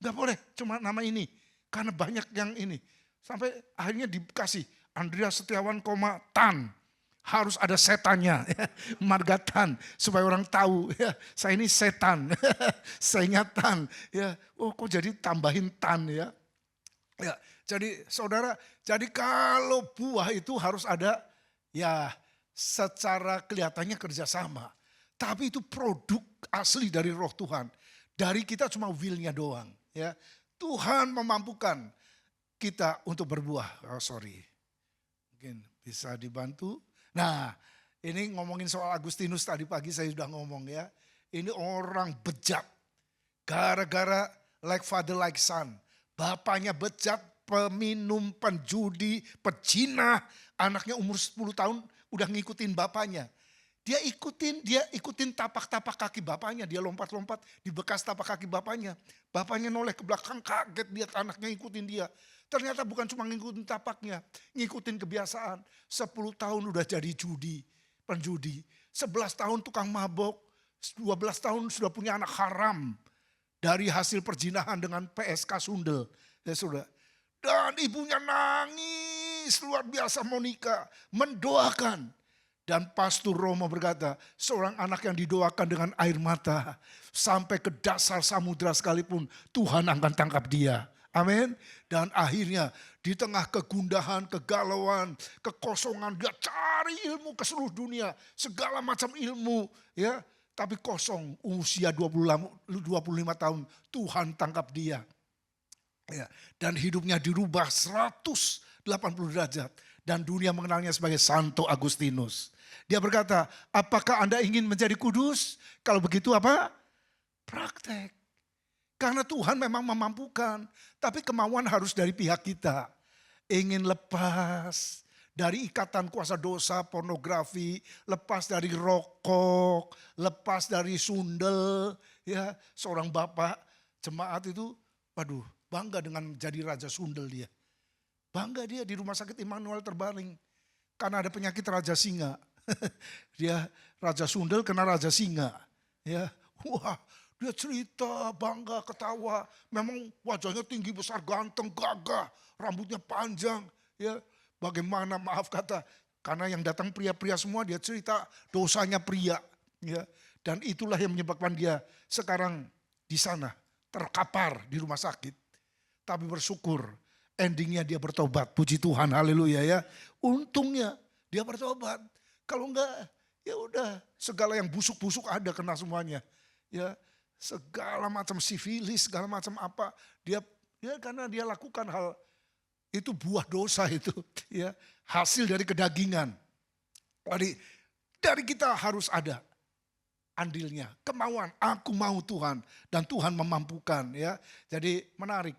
Enggak boleh cuma nama ini. Karena banyak yang ini. Sampai akhirnya dikasih Andreas Setiawan, Tan. Harus ada setannya, ya. Marga Tan. Supaya orang tahu, ya, saya ini setan. Saya ingat Tan. Ya. Oh, kok jadi tambahin Tan ya. Ya, jadi saudara, jadi kalau buah itu harus ada ya secara kelihatannya kerjasama. Tapi itu produk asli dari roh Tuhan. Dari kita cuma will-nya doang. Ya. Tuhan memampukan kita untuk berbuah. Oh sorry, mungkin bisa dibantu. Nah ini ngomongin soal Agustinus tadi pagi saya sudah ngomong ya. Ini orang bejat. Gara-gara like father like son. Bapaknya bejat, peminum, penjudi, pezina. Anaknya umur 10 tahun udah ngikutin bapaknya. Dia ikutin tapak-tapak kaki bapaknya. Dia lompat-lompat di bekas tapak kaki bapaknya. Bapaknya noleh ke belakang kaget lihat anaknya ngikutin dia. Ternyata bukan cuma ngikutin tapaknya, ngikutin kebiasaan. 10 tahun udah jadi penjudi. 11 tahun tukang mabok, 12 tahun sudah punya anak haram. Dari hasil perjinahan dengan PSK Sundel. Ya sudah. Dan ibunya nangis luar biasa Monica. Mendoakan. Dan Pastor Romo berkata, seorang anak yang didoakan dengan air mata. Sampai ke dasar samudera sekalipun Tuhan akan tangkap dia. Amin. Dan akhirnya di tengah kegundahan, kegalauan, kekosongan. Dia cari ilmu ke seluruh dunia. Segala macam ilmu. Ya. Tapi kosong usia 25 tahun Tuhan tangkap dia. Ya, dan hidupnya dirubah 180 derajat. Dan dunia mengenalnya sebagai Santo Agustinus. Dia berkata, apakah Anda ingin menjadi kudus? Kalau begitu apa? Praktek. Karena Tuhan memang memampukan. Tapi kemauan harus dari pihak kita. Ingin lepas dari ikatan kuasa dosa, pornografi, lepas dari rokok, lepas dari sundel. Ya, seorang bapak jemaat itu, waduh, bangga dengan jadi raja sundel dia. Bangga dia di rumah sakit Immanuel terbaring. Karena ada penyakit raja singa. Dia raja sundel kena raja singa. Ya, wah, dia cerita, bangga, ketawa. Memang wajahnya tinggi, besar, ganteng, gagah, rambutnya panjang. Ya, bagaimana maaf kata, karena yang datang pria-pria semua dia cerita dosanya pria. Ya, dan itulah yang menyebabkan dia sekarang di sana terkapar di rumah sakit. Tapi bersyukur endingnya dia bertobat. Puji Tuhan, haleluya ya. Untungnya dia bertobat. Kalau enggak ya udah segala yang busuk-busuk ada kena semuanya. Ya, segala macam sifilis, segala macam apa. Dia ya karena dia lakukan hal itu buah dosa itu ya, hasil dari kedagingan. Dari kita harus ada andilnya, kemauan, aku mau Tuhan dan Tuhan memampukan ya. Jadi menarik.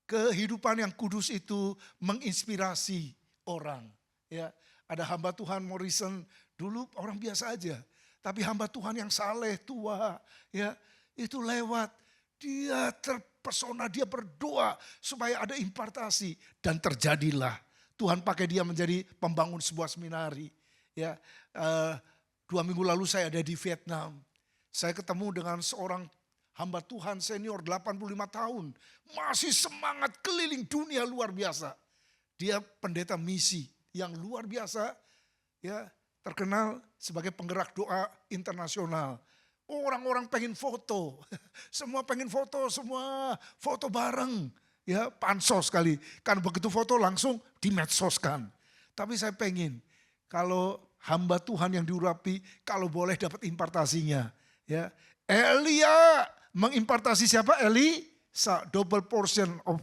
Kehidupan yang kudus itu menginspirasi orang ya. Ada hamba Tuhan Morrison dulu orang biasa aja, tapi hamba Tuhan yang saleh tua ya, itu lewat dia terpesona, dia berdoa supaya ada impartasi dan terjadilah. Tuhan pakai dia menjadi pembangun sebuah seminari. Ya, 2 minggu lalu saya ada di Vietnam. Saya ketemu dengan seorang hamba Tuhan senior 85 tahun. Masih semangat keliling dunia luar biasa. Dia pendeta misi yang luar biasa. Ya, terkenal sebagai penggerak doa internasional. Orang-orang pengen foto. Semua pengen foto, semua foto bareng. Ya, pansos kali. Kan begitu foto langsung dimedsoskan. Tapi saya pengen kalau hamba Tuhan yang diurapi, kalau boleh dapat impartasinya. Ya, Elia mengimpartasi siapa? Double portion of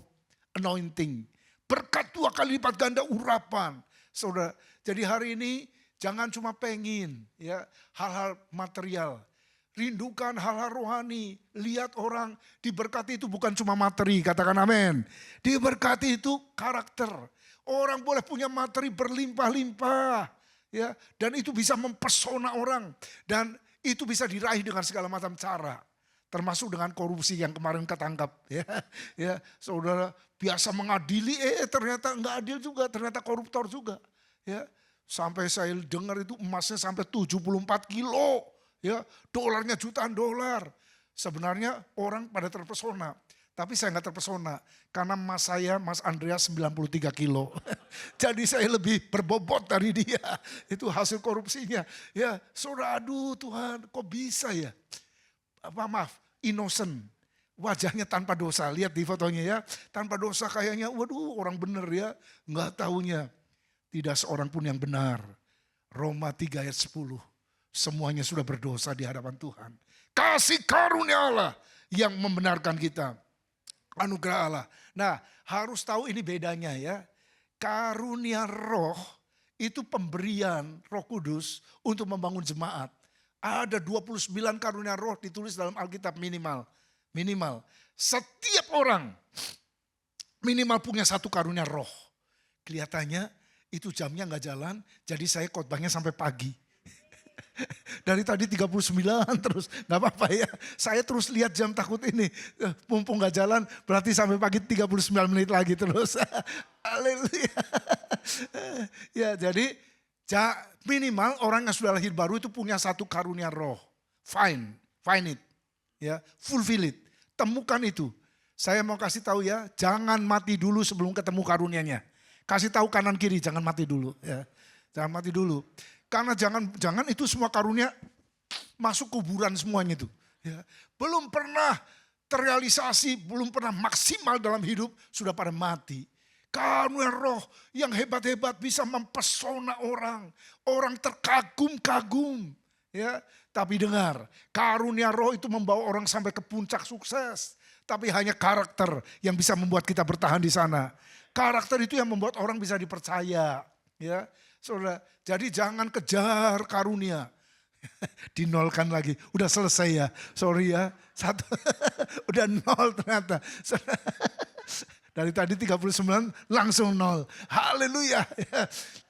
anointing. Berkat 2 kali lipat ganda urapan. Saudara, jadi hari ini Jangan cuma pengen ya hal-hal material. Rindukan hal-hal rohani. Lihat orang diberkati itu bukan cuma materi, katakan amin. Diberkati itu karakter. Orang boleh punya materi berlimpah-limpah. Ya, dan itu bisa mempesona orang. Dan itu bisa diraih dengan segala macam cara. Termasuk dengan korupsi yang kemarin ketangkap. Ya, saudara biasa mengadili, ternyata enggak adil juga, ternyata koruptor juga. Ya, sampai saya dengar itu emasnya sampai 74 kilo. Ya, dolarnya jutaan dolar. Sebenarnya orang pada terpesona. Tapi saya nggak terpesona. Karena emas saya, Mas Andreas 93 kilo. Jadi saya lebih berbobot dari dia. Itu hasil korupsinya. Ya, saudara, aduh Tuhan kok bisa ya. Maaf, innocent. Wajahnya tanpa dosa. Lihat di fotonya ya. Tanpa dosa kayaknya, waduh orang bener ya. Nggak taunya. Tidak seorang pun yang benar. Roma 3 ayat 10. Semuanya sudah berdosa di hadapan Tuhan. Kasih karunia Allah yang membenarkan kita. Anugerah Allah. Nah, harus tahu ini bedanya ya. Karunia roh itu pemberian Roh Kudus untuk membangun jemaat. Ada 29 karunia roh ditulis dalam Alkitab minimal. Minimal. Setiap orang minimal punya satu karunia roh. Kelihatannya itu jamnya nggak jalan, jadi saya khotbahnya sampai pagi. Dari tadi 39 terus, nggak apa-apa ya. Saya terus lihat jam takut ini, mumpung nggak jalan berarti sampai pagi 39 menit lagi terus. Haleluya. Ya jadi minimal orang yang sudah lahir baru itu punya satu karunia roh. Find it. Ya, fulfill it. Temukan itu. Saya mau kasih tahu ya, jangan mati dulu sebelum ketemu karunianya. Kasih tahu kanan kiri, jangan mati dulu ya. Jangan mati dulu. Karena jangan itu semua karunia masuk kuburan semuanya itu. Ya. Belum pernah terrealisasi, belum pernah maksimal dalam hidup, sudah pada mati. Karunia roh yang hebat-hebat bisa mempesona orang. Orang terkagum-kagum. Ya. Tapi dengar, karunia roh itu membawa orang sampai ke puncak sukses. Tapi hanya karakter yang bisa membuat kita bertahan di sana. Karakter itu yang membuat orang bisa dipercaya. Ya, saudara. Jadi jangan kejar karunia. Dinolkan lagi. Udah selesai ya. Sorry ya. Satu. Udah nol ternyata. Dari tadi 39 langsung nol. Haleluya.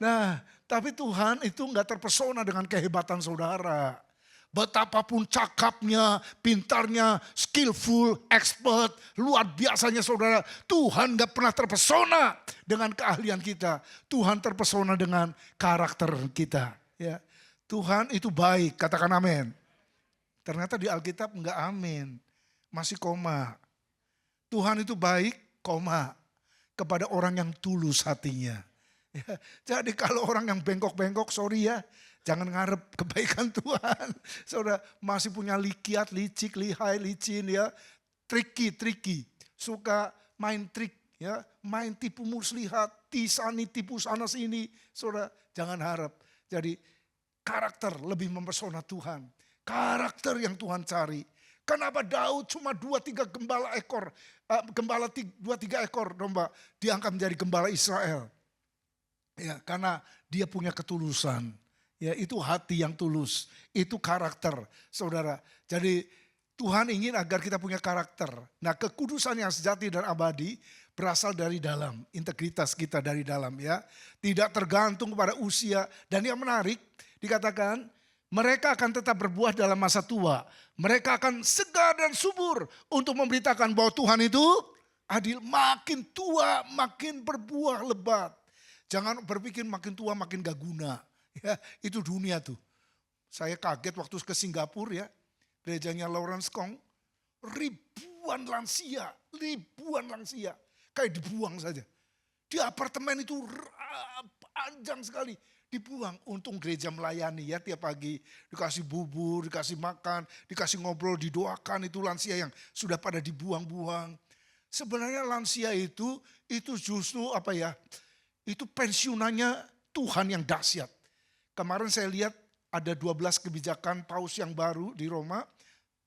Nah, tapi Tuhan itu enggak terpesona dengan kehebatan saudara. Betapapun cakapnya, pintarnya, skillful, expert, luar biasanya saudara. Tuhan gak pernah terpesona dengan keahlian kita. Tuhan terpesona dengan karakter kita. Ya. Tuhan itu baik, katakan amin. Ternyata di Alkitab gak amin, masih koma. Tuhan itu baik, koma, kepada orang yang tulus hatinya. Ya. Jadi kalau orang yang bengkok-bengkok, sorry ya. Jangan ngarep kebaikan Tuhan. Saudara masih punya likiat, licik, lihai, licin ya. Tricky. Suka main trik ya. Main tipu muslihat, tisani, tipu sana sini. Saudara jangan harap. Jadi karakter lebih mempesona Tuhan. Karakter yang Tuhan cari. Kenapa Daud cuma 2-3 gembala ekor. 2-3 ekor domba diangkat menjadi gembala Israel. Ya, karena dia punya ketulusan. Ya, itu hati yang tulus, itu karakter, saudara. Jadi Tuhan ingin agar kita punya karakter. Nah, kekudusan yang sejati dan abadi berasal dari dalam, integritas kita dari dalam ya. Tidak tergantung kepada usia. Dan yang menarik dikatakan mereka akan tetap berbuah dalam masa tua. Mereka akan segar dan subur untuk memberitakan bahwa Tuhan itu adil. Makin tua makin berbuah lebat. Jangan berpikir makin tua makin gak guna. Ya, itu dunia tuh. Saya kaget waktu ke Singapura ya. Gerejanya Lawrence Kong. Ribuan lansia. Kayak dibuang saja. Di apartemen itu panjang sekali. Dibuang. Untung gereja melayani ya tiap pagi. Dikasih bubur, dikasih makan, dikasih ngobrol, didoakan. Itu lansia yang sudah pada dibuang-buang. Sebenarnya lansia itu justru apa ya. Itu pensiunannya Tuhan yang dahsyat. Kemarin saya lihat ada 12 kebijakan paus yang baru di Roma.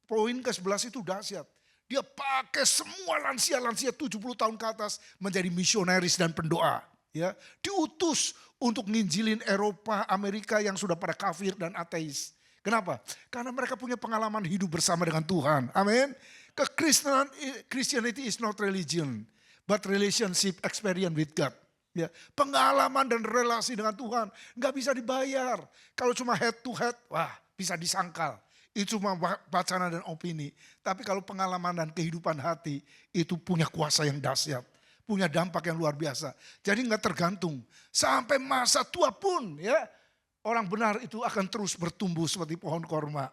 Poin ke-11 itu dahsyat. Dia pakai semua lansia 70 tahun ke atas menjadi misionaris dan pendoa. Ya, diutus untuk nginjilin Eropa, Amerika yang sudah pada kafir dan ateis. Kenapa? Karena mereka punya pengalaman hidup bersama dengan Tuhan. Amin. Kekristenan, Christianity is not religion, but relationship experience with God. Ya, pengalaman dan relasi dengan Tuhan nggak bisa dibayar. Kalau cuma head to head, wah bisa disangkal. Itu cuma wacana dan opini. Tapi kalau pengalaman dan kehidupan hati, itu punya kuasa yang dahsyat. Punya dampak yang luar biasa. Jadi nggak tergantung. Sampai masa tua pun ya, orang benar itu akan terus bertumbuh seperti pohon korma.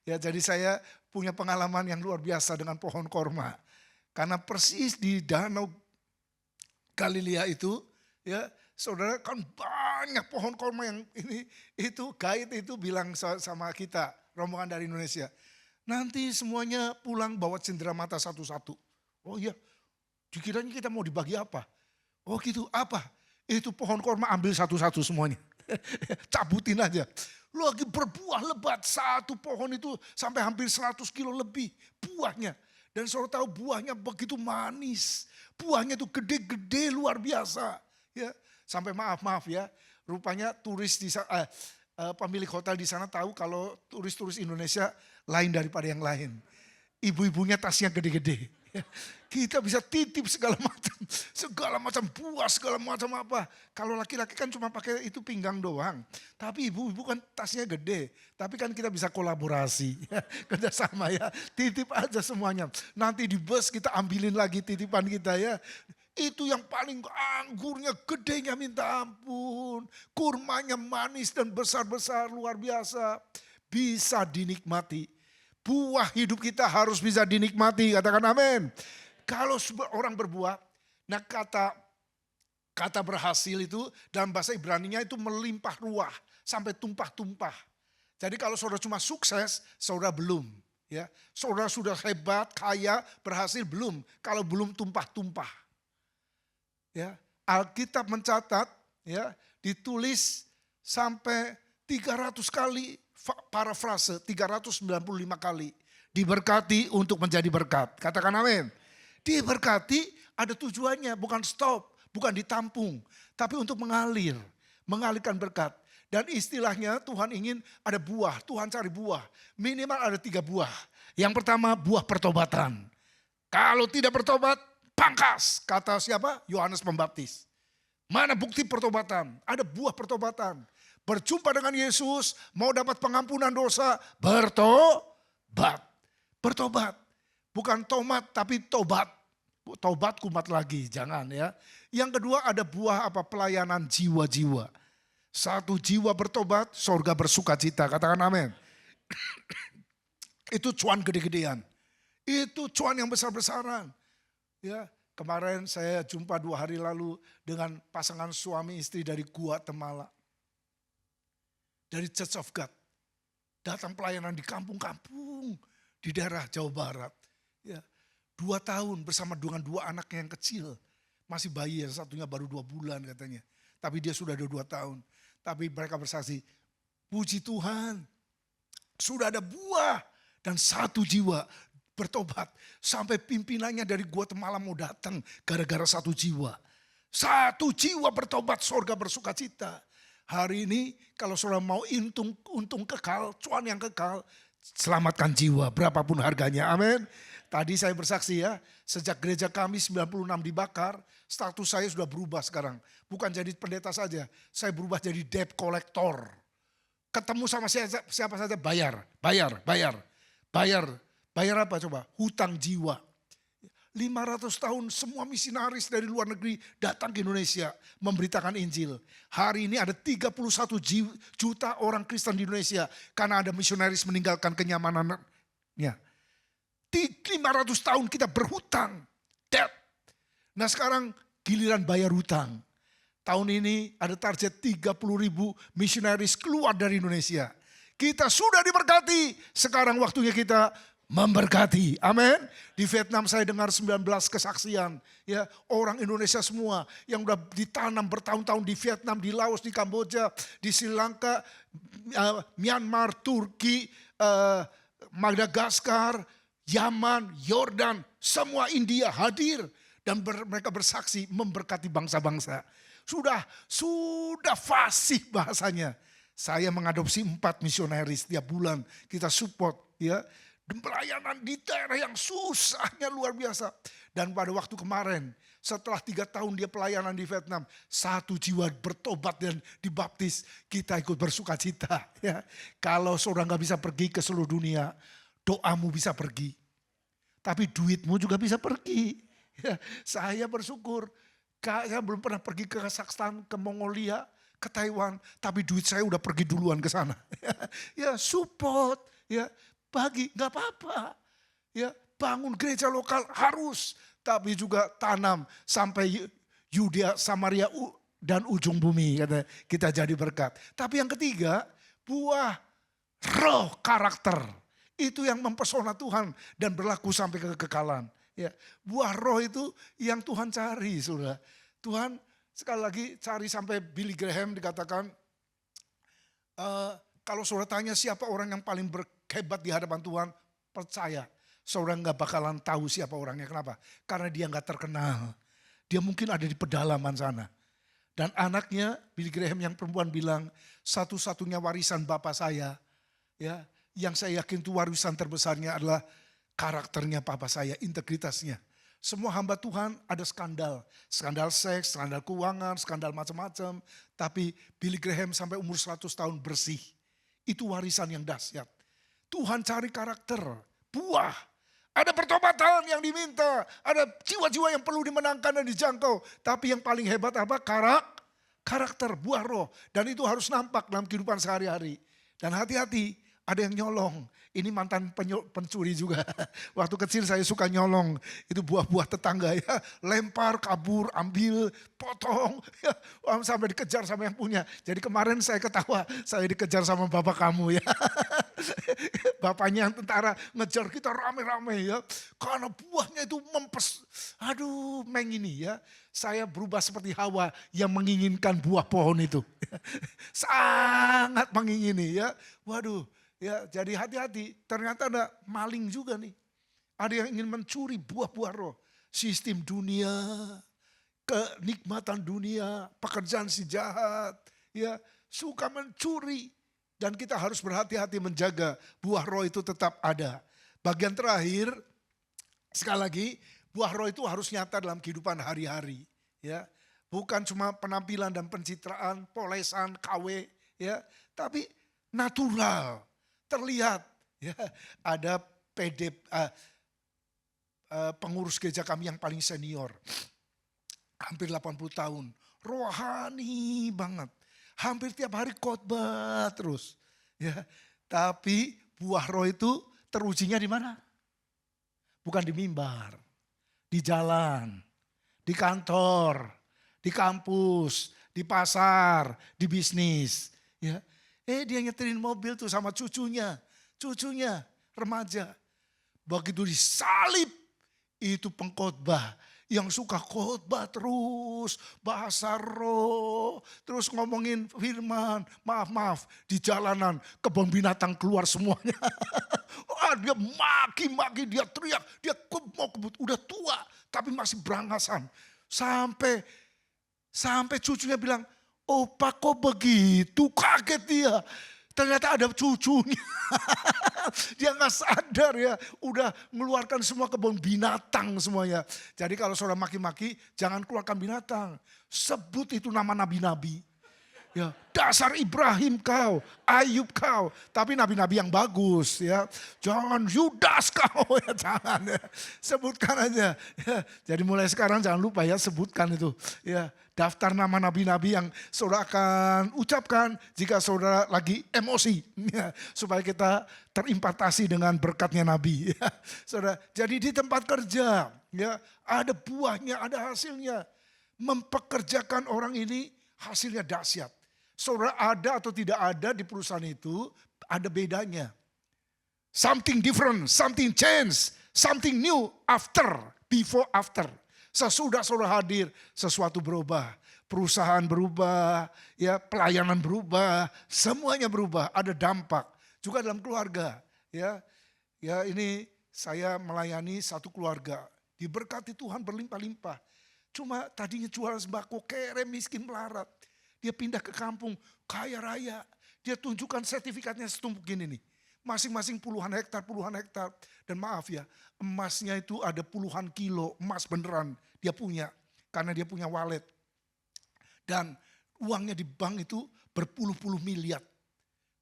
Ya, jadi saya punya pengalaman yang luar biasa dengan pohon korma. Karena persis di danau Galilea itu, ya saudara kan banyak pohon korma yang ini, itu guide itu bilang sama kita, rombongan dari Indonesia. Nanti semuanya pulang bawa cenderamata satu-satu. Oh iya, dikiranya kita mau dibagi apa? Oh gitu, apa? Itu pohon korma ambil satu-satu semuanya. Cabutin aja. Lagi berbuah lebat, satu pohon itu sampai hampir 100 kilo lebih buahnya. Dan saudara tahu buahnya begitu manis. Buahnya itu gede-gede luar biasa. Ya, sampai maaf ya, rupanya turis di pemilik hotel di sana tahu kalau turis-turis Indonesia lain daripada yang lain. Ibu-ibunya tasnya gede-gede. Kita bisa titip segala macam buah, segala macam apa. Kalau laki-laki kan cuma pakai itu pinggang doang. Tapi ibu-ibu kan tasnya gede. Tapi kan kita bisa kolaborasi, kerjasama ya. Titip aja semuanya. Nanti di bus kita ambilin lagi titipan kita ya. Itu yang paling anggurnya gedenya minta ampun. Kurmanya manis dan besar-besar luar biasa. Bisa dinikmati. Buah hidup kita harus bisa dinikmati, katakan amin. Kalau orang berbuah, nah kata berhasil itu dalam bahasa Ibraninya itu melimpah ruah sampai tumpah-tumpah. Jadi kalau saudara cuma sukses, saudara belum. Ya, saudara sudah hebat, kaya, berhasil belum. Kalau belum tumpah-tumpah. Ya, Alkitab mencatat, ya, ditulis sampai 300 kali. Parafrase 395 kali. Diberkati untuk menjadi berkat. Katakan amin. Diberkati ada tujuannya, bukan stop, bukan ditampung. Tapi untuk mengalir, mengalirkan berkat. Dan istilahnya Tuhan ingin ada buah, Tuhan cari buah. Minimal ada 3 buah. Yang pertama buah pertobatan. Kalau tidak bertobat, pangkas. Kata siapa? Yohanes Pembaptis. Mana bukti pertobatan? Ada buah pertobatan. Berjumpa dengan Yesus, mau dapat pengampunan dosa, bertobat. Bertobat. Bukan tomat tapi tobat. Tobat kumat lagi, jangan ya. Yang kedua ada buah apa? Pelayanan jiwa-jiwa. Satu jiwa bertobat, surga bersuka cita. Katakan amin. Itu cuan gede-gedean. Itu cuan yang besar-besaran. Ya, kemarin saya jumpa 2 hari lalu dengan pasangan suami istri dari Guatemala. Dari Church of God. Datang pelayanan di kampung-kampung. Di daerah Jawa Barat. Ya, 2 tahun bersama dengan 2 anaknya yang kecil. Masih bayi, yang satunya baru 2 bulan katanya. Tapi dia sudah ada 2 tahun. Tapi mereka bersaksi, puji Tuhan. Sudah ada buah. Dan 1 jiwa bertobat. Sampai pimpinannya dari Guatemala mau datang gara-gara 1 jiwa. 1 jiwa bertobat, surga bersuka cita. Hari ini kalau saudara mau untung kekal, cuan yang kekal, selamatkan jiwa berapapun harganya. Amin. Tadi saya bersaksi ya, sejak gereja kami 96 dibakar, status saya sudah berubah sekarang. Bukan jadi pendeta saja, saya berubah jadi debt collector. Ketemu sama siapa saja bayar. Bayar apa coba? Hutang jiwa. 500 tahun semua misionaris dari luar negeri datang ke Indonesia memberitakan Injil. Hari ini ada 31 juta orang Kristen di Indonesia karena ada misionaris meninggalkan kenyamanannya. 500 tahun kita berhutang, debt. Nah sekarang giliran bayar hutang. Tahun ini ada target 30.000 misionaris keluar dari Indonesia. Kita sudah diberkati, sekarang waktunya kita memberkati. Amin. Di Vietnam saya dengar 19 kesaksian. Ya, orang Indonesia semua yang udah ditanam bertahun-tahun di Vietnam, di Laos, di Kamboja, di Sri Lanka, Myanmar, Turki, Madagaskar, Yaman, Yordan, semua India hadir. Dan mereka bersaksi memberkati bangsa-bangsa. sudah fasih bahasanya. Saya mengadopsi 4 misionaris setiap bulan, kita support ya. Dan pelayanan di daerah yang susahnya luar biasa. Dan pada waktu kemarin, setelah 3 tahun dia pelayanan di Vietnam, 1 jiwa bertobat dan dibaptis, kita ikut bersuka cita. Ya. Kalau saudara gak bisa pergi ke seluruh dunia, doamu bisa pergi. Tapi duitmu juga bisa pergi. Ya, saya bersyukur, saya belum pernah pergi ke Kazakhstan, ke Mongolia, ke Taiwan, tapi duit saya udah pergi duluan ke sana. Ya support, ya bagi, gak apa-apa. Ya bangun gereja lokal harus, tapi juga tanam sampai Yudea, Samaria dan ujung bumi, kata kita jadi berkat. Tapi yang ketiga, buah roh karakter. Itu yang mempesona Tuhan dan berlaku sampai kekekalan. Ya, buah roh itu yang Tuhan cari, saudara. Tuhan sekali lagi cari sampai Billy Graham dikatakan, kalau saudara tanya siapa orang yang paling berhebat di hadapan Tuhan, percaya saudara gak bakalan tahu siapa orangnya. Kenapa? Karena dia gak terkenal. Dia mungkin ada di pedalaman sana. Dan anaknya Billy Graham yang perempuan bilang, satu-satunya warisan bapak saya, ya, yang saya yakin itu warisan terbesarnya adalah karakternya papa saya, integritasnya. Semua hamba Tuhan ada skandal. Skandal seks, skandal keuangan, skandal macam-macam. Tapi Billy Graham sampai umur 100 tahun bersih. Itu warisan yang dahsyat. Tuhan cari karakter, buah. Ada pertobatan yang diminta. Ada jiwa-jiwa yang perlu dimenangkan dan dijangkau. Tapi yang paling hebat apa? Karakter, buah roh. Dan itu harus nampak dalam kehidupan sehari-hari. Dan hati-hati, ada yang nyolong. Ini mantan pencuri juga. Waktu kecil saya suka nyolong. Itu buah-buah tetangga ya. Lempar, kabur, ambil, potong. Ya, sampai dikejar sama yang punya. Jadi kemarin saya ketawa. Saya dikejar sama bapak kamu ya. Bapaknya yang tentara ngejar kita rame-rame ya. Karena buahnya itu mempes. Aduh meng ini ya. Saya berubah seperti Hawa yang menginginkan buah pohon itu. Sangat mengingini ya. Waduh. Ya, jadi hati-hati, ternyata ada maling juga nih. Ada yang ingin mencuri buah-buah roh. Sistem dunia, kenikmatan dunia, pekerjaan si jahat. Ya, suka mencuri. Dan kita harus berhati-hati menjaga buah roh itu tetap ada. Bagian terakhir, sekali lagi, buah roh itu harus nyata dalam kehidupan hari-hari. Ya, bukan cuma penampilan dan pencitraan, polesan, KW. Ya, tapi natural. Terlihat ya, ada pengurus gereja kami yang paling senior, hampir 80 tahun, rohani banget, hampir tiap hari khotbah terus, ya. Tapi buah roh itu terujinya di mana? Bukan di mimbar, di jalan, di kantor, di kampus, di pasar, di bisnis, ya. Dia nyeterin mobil tuh sama cucunya remaja. Begitu disalib, itu pengkhotbah yang suka khotbah terus, bahasa roh, terus ngomongin firman, maaf, di jalanan kebun binatang keluar semuanya. Dia maki-maki, dia teriak, dia mau kebut, udah tua tapi masih berangasan. Sampai cucunya bilang, "Opa kok begitu?" Kaget dia. Ternyata ada cucunya. Dia gak sadar ya. Udah mengeluarkan semua kebun binatang semuanya. Jadi kalau saudara maki-maki, jangan keluarkan binatang. Sebut itu nama nabi-nabi. Ya, dasar Ibrahim kau, Ayub kau, tapi nabi-nabi yang bagus ya. Jangan Yudas kau ya, jangan ya. Sebutkan aja. Ya, jadi mulai sekarang jangan lupa ya, sebutkan itu. Ya, daftar nama nabi-nabi yang saudara akan ucapkan jika saudara lagi emosi. Ya, supaya kita terimpatasi dengan berkatnya nabi. Ya, saudara, jadi di tempat kerja ya, ada buahnya, ada hasilnya. Mempekerjakan orang ini hasilnya dahsyat. Saudara ada atau tidak ada di perusahaan itu, ada bedanya. Something different, something change, something new after, before after. Sesudah saudara hadir, sesuatu berubah. Perusahaan berubah, ya pelayanan berubah, semuanya berubah, ada dampak. Juga dalam keluarga, ya ini saya melayani satu keluarga. Diberkati Tuhan berlimpah-limpah. cuma tadinya jual sembako, kere, miskin, melarat. Dia pindah ke kampung, kaya raya. Dia tunjukkan sertifikatnya setumpuk gini nih. Masing-masing puluhan hektar. Dan maaf ya, emasnya itu ada puluhan kilo emas beneran dia punya. Karena dia punya wallet. Dan uangnya di bank itu berpuluh-puluh miliar.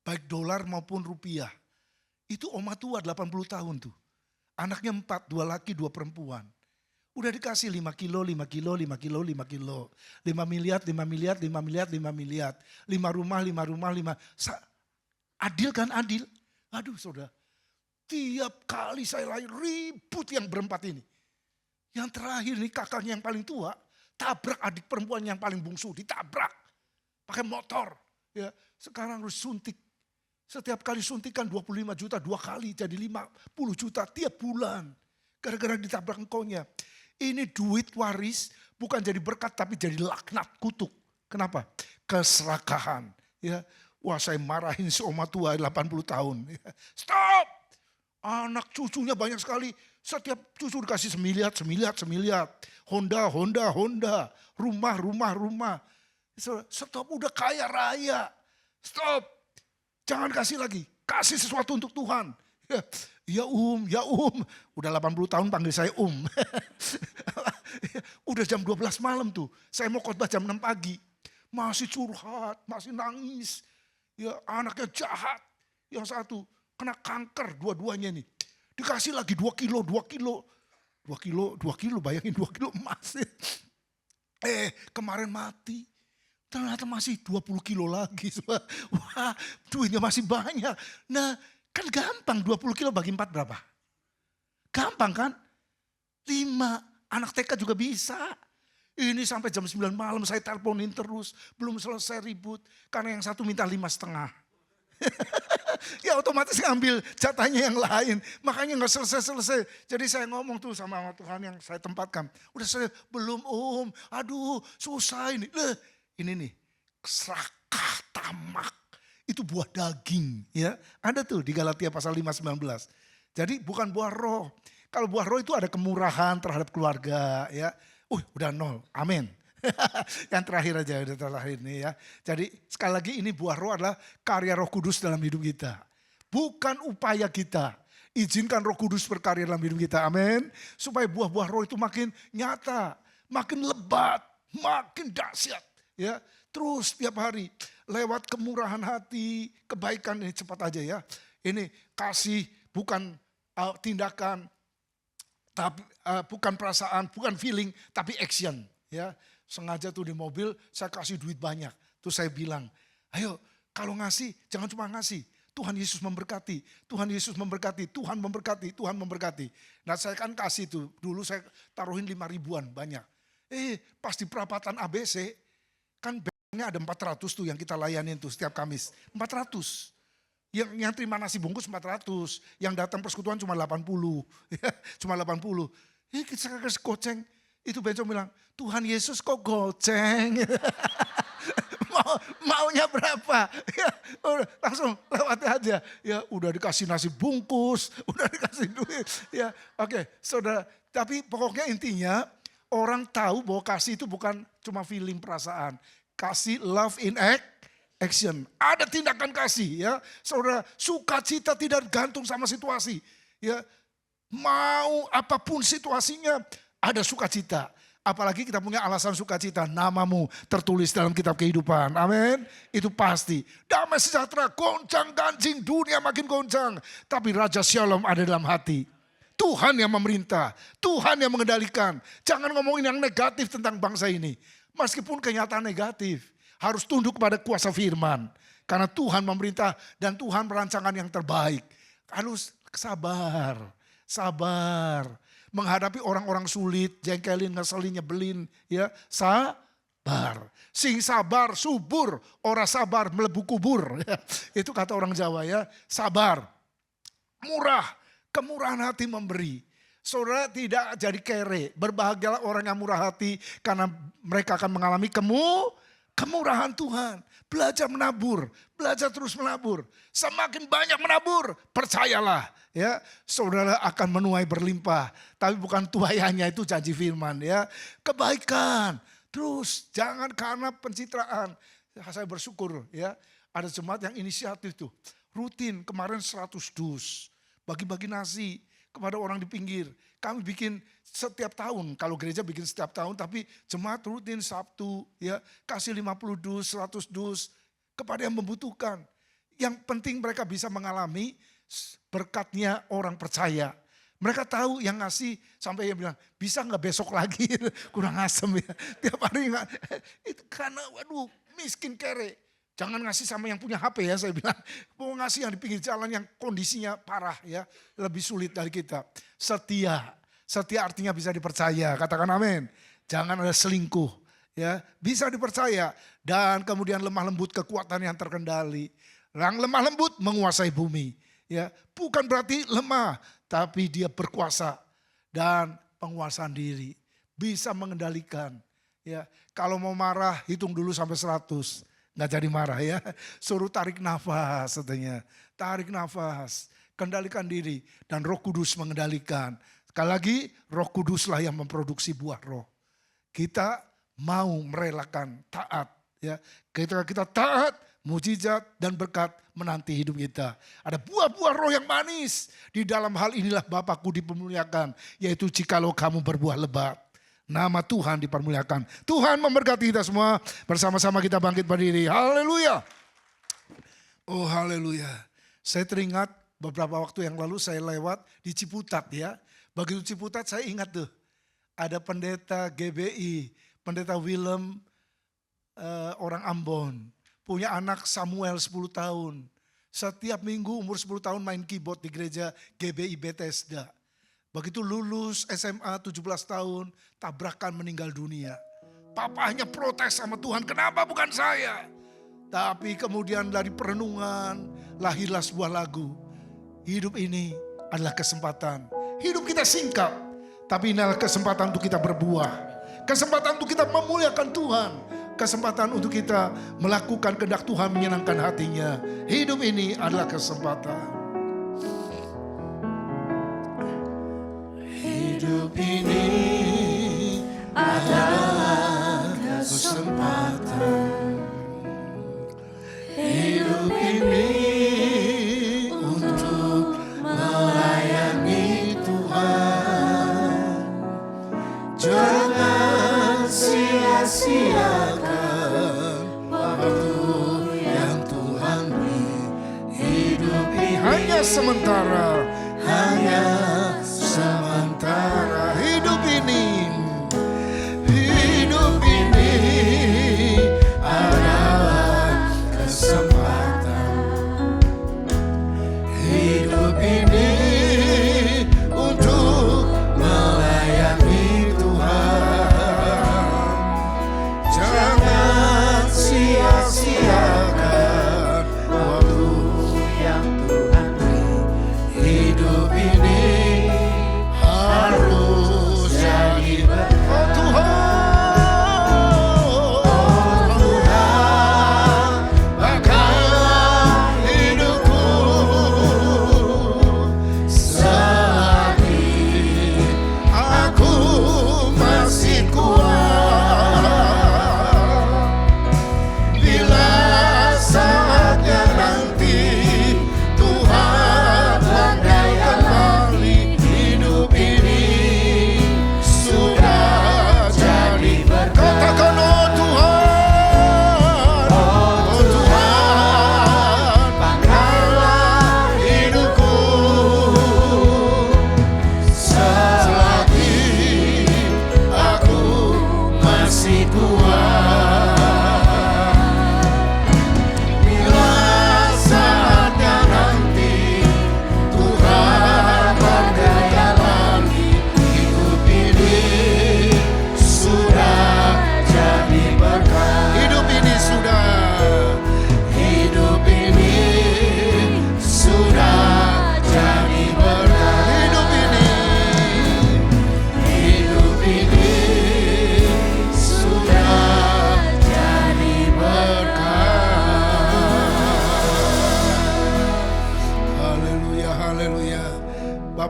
Baik dolar maupun rupiah. Itu oma tua 80 tahun tuh. Anaknya 4, 2 laki, 2 perempuan. Udah dikasih 5 kilo, 5 kilo, 5 kilo, 5 kilo. 5 miliar, 5 miliar, 5 miliar, 5 miliar. 5 rumah, 5 rumah, 5. Adil kan adil? Aduh saudara, tiap kali saya lahir ribut yang berempat ini. Yang terakhir nih kakaknya yang paling tua, tabrak adik perempuan yang paling bungsu, ditabrak. Pakai motor. Ya, sekarang harus suntik. Setiap kali suntikan 25 juta, 2 kali jadi 50 juta tiap bulan. Gara-gara ditabrak engkaunya. Ini duit waris bukan jadi berkat tapi jadi laknat, kutuk. Kenapa? Keserakahan. Ya, wah saya marahin si oma tua 80 tahun. Ya, stop! Anak cucunya banyak sekali. Setiap cucu dikasih semiliar. Honda. Rumah. Stop, udah kaya raya. Stop. Jangan kasih lagi. Kasih sesuatu untuk Tuhan. Ya udah 80 tahun panggil saya Udah jam 12 malam tuh, saya mau khotbah jam 6 pagi. Masih curhat, masih nangis. Ya anaknya jahat, yang satu kena kanker dua-duanya nih. Dikasih lagi 2 kilo, bayangin 2 kilo emas. Kemarin mati. Ternyata masih 20 kilo lagi. Wah duitnya masih banyak. Nah kan gampang 20 kilo bagi 4 berapa? Gampang kan? 5, anak TK juga bisa. Ini sampai jam 9 malam saya teleponin terus. Belum selesai ribut. Karena yang satu minta 5,5. Ya otomatis ngambil jatahnya yang lain. Makanya gak selesai-selesai. Jadi saya ngomong tuh sama Tuhan yang saya tempatkan. Udah selesai, belum aduh susah ini. Ini nih, serakah, tamak. Itu buah daging, ya. Ada tuh di Galatia pasal 5:19. Jadi bukan buah roh. Kalau buah roh itu ada kemurahan terhadap keluarga, ya. Udah 0, amin. Yang terakhir aja, udah terakhir nih ya. Jadi sekali lagi ini buah roh adalah karya Roh Kudus dalam hidup kita. Bukan upaya kita. Izinkan Roh Kudus berkarya dalam hidup kita, amin. Supaya buah-buah roh itu makin nyata, makin lebat, makin dahsyat. Ya, terus tiap hari lewat kemurahan hati, kebaikan ini cepat aja ya. Ini kasih bukan tindakan, tapi bukan perasaan, bukan feeling, tapi action. Ya, sengaja tuh di mobil saya kasih duit banyak. Terus saya bilang, ayo kalau ngasih jangan cuma ngasih. Tuhan Yesus memberkati, Tuhan Yesus memberkati, Tuhan memberkati, Tuhan memberkati. Nah saya kan kasih tuh, dulu saya taruhin 5 ribuan banyak. Pas di perapatan ABC, kan banknya ada 400 tuh yang kita layanin tuh setiap Kamis. 400. Yang terima nasi bungkus 400. Yang datang persekutuan cuma 80. Cuma 80. Kita kasih goceng. Itu Benco bilang, Tuhan Yesus kok goceng. Maunya berapa? Ya, langsung lewat aja. Ya udah dikasih nasi bungkus. Udah dikasih duit. Ya oke, saudara. Tapi pokoknya intinya, orang tahu bahwa kasih itu bukan cuma feeling perasaan. Kasih love in action. Ada tindakan kasih ya. Saudara, sukacita tidak gantung sama situasi. Ya, mau apapun situasinya ada sukacita. Apalagi kita punya alasan sukacita. Namamu tertulis dalam kitab kehidupan. Amin. Itu pasti. Damai sejahtera, goncang ganjing, dunia makin goncang. Tapi Raja Shalom ada dalam hati. Tuhan yang memerintah, Tuhan yang mengendalikan. Jangan ngomongin yang negatif tentang bangsa ini. Meskipun kenyataan negatif, harus tunduk kepada kuasa firman. Karena Tuhan memerintah dan Tuhan merancangkan yang terbaik. Harus sabar. Menghadapi orang-orang sulit, jengkelin, ngeselin, nyebelin. Ya, sabar. Sing sabar, subur. Ora sabar, melebu kubur. Itu kata orang Jawa ya. Sabar. Murah. Kemurahan hati memberi. Saudara tidak jadi kere. Berbahagialah orang yang murah hati karena mereka akan mengalami kemurahan Tuhan. Belajar menabur, belajar terus menabur. Semakin banyak menabur, percayalah ya, saudara akan menuai berlimpah. Tapi bukan tuaiannya, itu janji firman ya. Kebaikan, terus jangan karena pencitraan. Saya bersyukur ya, ada jemaat yang inisiatif tuh. Rutin kemarin 100 dus, bagi-bagi nasi kepada orang di pinggir. Kami bikin setiap tahun, kalau gereja bikin setiap tahun, tapi jemaat rutin Sabtu ya, kasih 50 dus, 100 dus kepada yang membutuhkan. Yang penting mereka bisa mengalami berkatnya orang percaya. Mereka tahu yang ngasih sampai yang bilang, bisa nggak besok lagi, kurang asem ya. Tiap hari nggak, itu karena waduh miskin kere. Jangan ngasih sama yang punya HP ya, saya bilang. Mau ngasih yang di pinggir jalan yang kondisinya parah ya. Lebih sulit dari kita. Setia. Setia artinya bisa dipercaya. Katakan amin. Jangan ada selingkuh. Ya, bisa dipercaya. Dan kemudian lemah lembut, kekuatan yang terkendali. Yang lemah lembut menguasai bumi. Ya, bukan berarti lemah. Tapi dia berkuasa. Dan penguasaan diri. Bisa mengendalikan. Ya, kalau mau marah hitung dulu sampai 100. Nggak jadi marah ya. Suruh tarik nafas katanya. Tarik nafas. Kendalikan diri. Dan Roh Kudus mengendalikan. Sekali lagi Roh Kuduslah yang memproduksi buah roh. Kita mau merelakan taat. Ya. Ketika kita taat, mujizat dan berkat menanti hidup kita. Ada buah-buah roh yang manis. Di dalam hal inilah Bapakku dipermuliakan. Yaitu jikalau kamu berbuah lebat. Nama Tuhan dipermuliakan. Tuhan memberkati kita semua. Bersama-sama kita bangkit berdiri. Haleluya. Oh haleluya. Saya teringat beberapa waktu yang lalu saya lewat di Ciputat ya. Begitu Ciputat saya ingat tuh. Ada pendeta GBI. Pendeta Willem orang Ambon. Punya anak Samuel 10 tahun. Setiap minggu umur 10 tahun main keyboard di gereja GBI Bethesda. Begitu lulus SMA 17 tahun, tabrakan meninggal dunia. Papahnya protes sama Tuhan, kenapa bukan saya? Tapi kemudian dari perenungan, lahirlah sebuah lagu. Hidup ini adalah kesempatan. Hidup kita singkat, tapi ini adalah kesempatan untuk kita berbuah. Kesempatan untuk kita memuliakan Tuhan. Kesempatan untuk kita melakukan kehendak Tuhan menyenangkan hatinya. Hidup ini adalah kesempatan. Hidup ini adalah kesempatan. Hidup ini untuk melayani Tuhan. Jangan sia-siakan waktu yang Tuhan beri. Hidup ini hanya sementara. Hanya sementara. Hidup ini adalah kesempatan. Hidup ini untuk melayani Tuhan. Jangan sia-siakan waktu yang Tuhan beri. Hidup ini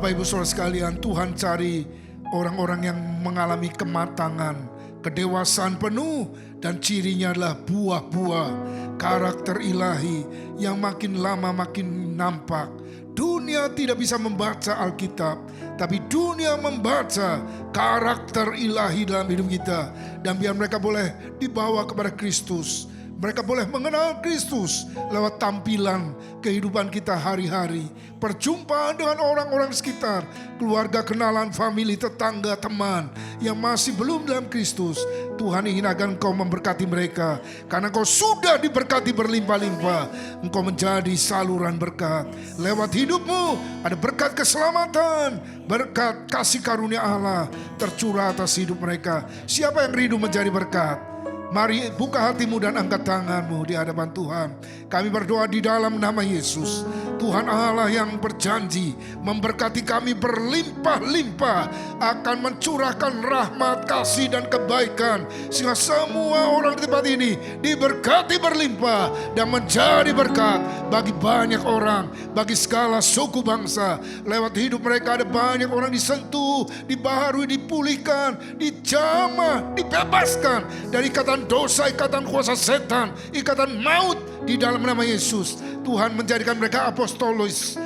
Bapak Ibu Saudara sekalian, Tuhan cari orang-orang yang mengalami kematangan, kedewasaan penuh, dan cirinya adalah buah-buah karakter ilahi yang makin lama makin nampak. Dunia tidak bisa membaca Alkitab, tapi dunia membaca karakter ilahi dalam hidup kita. Dan biar mereka boleh dibawa kepada Kristus, mereka boleh mengenal Kristus lewat tampilan kehidupan kita hari-hari. Perjumpaan dengan orang-orang sekitar, keluarga, kenalan, famili, tetangga, teman yang masih belum dalam Kristus. Tuhan ingin agar engkau memberkati mereka. Karena engkau sudah diberkati berlimpah-limpah. Engkau menjadi saluran berkat. Lewat hidupmu ada berkat keselamatan, berkat kasih karunia Allah tercurah atas hidup mereka. Siapa yang rindu menjadi berkat? Mari buka hatimu dan angkat tanganmu di hadapan Tuhan. Kami berdoa di dalam nama Yesus. Tuhan Allah yang berjanji memberkati kami berlimpah-limpah, akan mencurahkan rahmat, kasih, dan kebaikan, sehingga semua orang di tempat ini diberkati berlimpah dan menjadi berkat bagi banyak orang, bagi segala suku bangsa. Lewat hidup mereka ada banyak orang disentuh, dibaharui, dipulihkan, dijamah, dibebaskan dari ikatan dosa, ikatan kuasa setan, ikatan maut di dalam nama Yesus. Tuhan menjadikan mereka apostolos,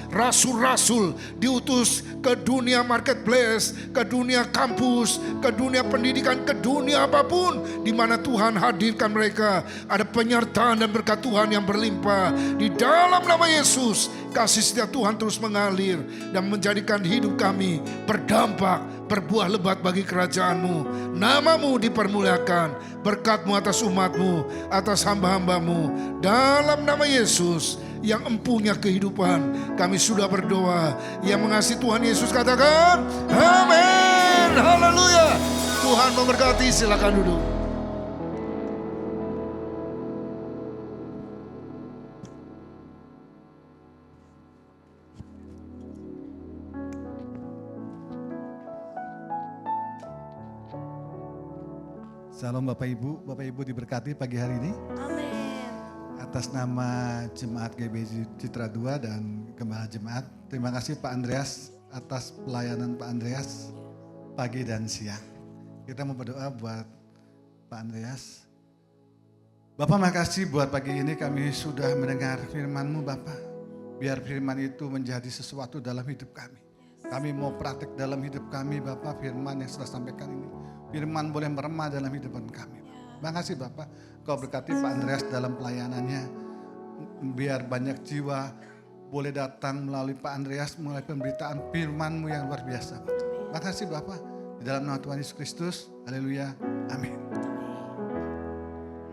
rasul-rasul, diutus ke dunia marketplace, ke dunia kampus, ke dunia pendidikan, ke dunia apapun di mana Tuhan hadirkan mereka. Ada penyertaan dan berkat Tuhan yang berlimpah di dalam nama Yesus. Kasih setia Tuhan terus mengalir dan menjadikan hidup kami berdampak, berbuah lebat bagi kerajaan-Mu. Nama-Mu dipermuliakan, berkat-Mu atas umat-Mu, atas hamba-hamba-Mu. Dalam nama Yesus yang empunya kehidupan, kami sudah berdoa. Yang mengasihi Tuhan Yesus katakan, amin. Haleluya. Tuhan memberkati, silakan duduk. Salam Bapak Ibu diberkati pagi hari ini. Amin. Atas nama Jemaat GBI Citra 2 dan Gembala Jemaat, terima kasih Pak Andreas atas pelayanan Pak Andreas pagi dan siang. Kita mau berdoa buat Pak Andreas. Bapak makasih buat pagi ini kami sudah mendengar firman-Mu Bapak. Biar firman itu menjadi sesuatu dalam hidup kami. Kami mau praktek dalam hidup kami Bapak, firman yang sudah sampaikan ini. Firman boleh meremah dalam hidupan kami. Makasih Bapak, Kau berkati Pak Andreas dalam pelayanannya. Biar banyak jiwa boleh datang melalui Pak Andreas, melalui pemberitaan firman-Mu yang luar biasa. Makasih Bapak, di dalam nama Tuhan Yesus Kristus, haleluya, amin.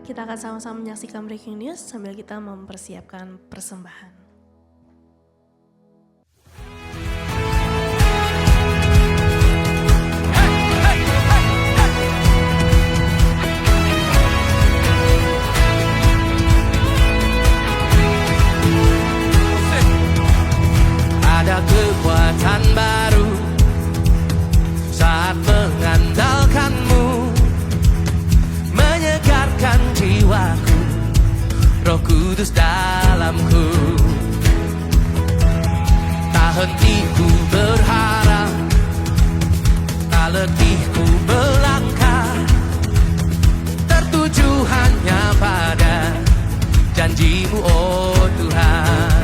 Kita akan sama-sama menyaksikan breaking news sambil kita mempersiapkan persembahan. Ada kekuatan baru saat mengandalkan-Mu, menyegarkan jiwaku, Roh Kudus dalamku. Tak henti ku berharap, tak letih ku melangkah, tertuju hanya pada janji-Mu, oh Tuhan.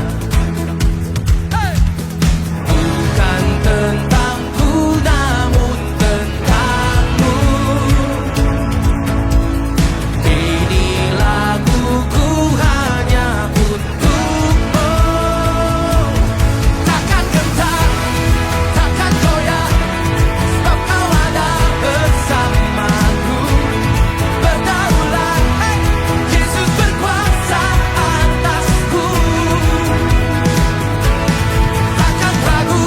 Tentangku namun tentang-Mu, ini laguku hanya untuk-Mu. Takkan gentar, takkan goyah, sebab Kau ada bersamaku. Berdaulat, Yesus berkuasa atasku. Takkan ragu,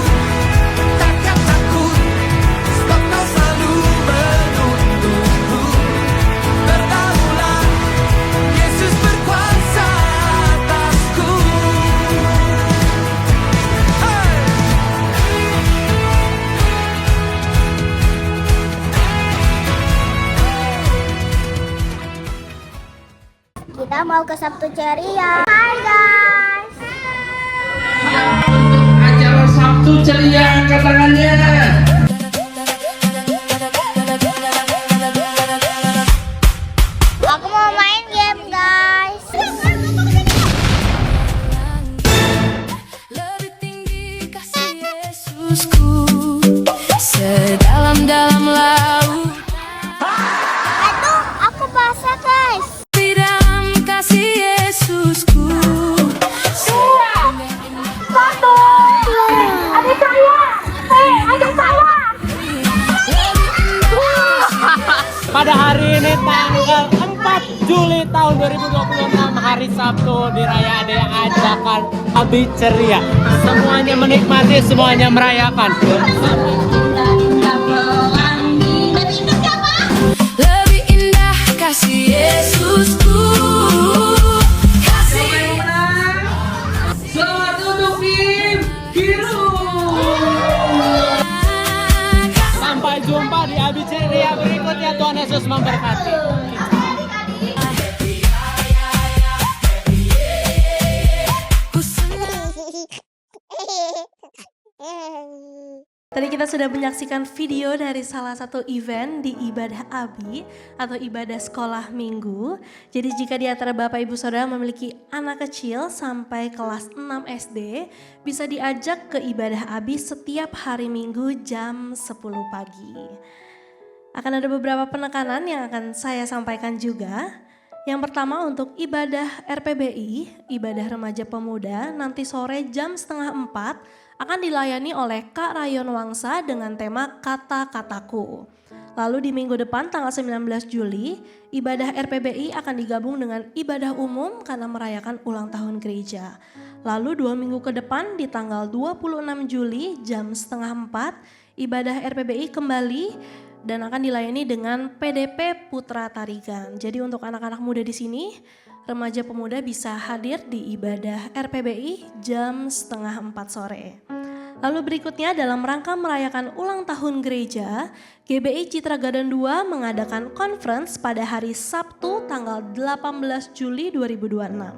Kita mau ke Sabtu Ceria. Hai guys. Acara ceria angkat tangannya. Aku mau main game, guys. Lebih tinggi kasih Yesusku, sedalam-dalam laut. Aduh, aku basah, guys. Di dalam kasih Yesusku. Satu. Ada saya. Ada saya. Pada hari ini tanggal 4 Juli tahun 2026 hari Sabtu dirayakan ajakan Abi Ceria. Semuanya menikmati, semuanya merayakan. Lebih indah kasih Yesusku. Kasih Selamat untuk tim biru. Sampai jumpa di Abi Ceria berikutnya. Tuhan Yesus memberkati. Tadi kita sudah menyaksikan video dari salah satu event di ibadah Abi atau ibadah sekolah minggu. Jadi jika di antara Bapak Ibu Saudara memiliki anak kecil sampai kelas 6 SD, bisa diajak ke ibadah Abi setiap hari Minggu jam 10 pagi. Akan ada beberapa penekanan yang akan saya sampaikan juga. Yang pertama untuk ibadah RPBI, ibadah remaja pemuda, nanti sore jam 3:30 akan dilayani oleh Kak Rayon Wangsa dengan tema Kata-Kataku. Lalu di minggu depan tanggal 19 Juli, ibadah RPBI akan digabung dengan ibadah umum karena merayakan ulang tahun gereja. Lalu 2 minggu ke depan di tanggal 26 Juli jam 3:30, ibadah RPBI kembali dan akan dilayani dengan PDP Putra Tarigan. Jadi untuk anak-anak muda di sini, remaja pemuda bisa hadir di ibadah RPBI jam 3:30 sore. Lalu berikutnya dalam rangka merayakan ulang tahun gereja, GBI Citra Garden 2 mengadakan conference pada hari Sabtu tanggal 18 Juli 2026.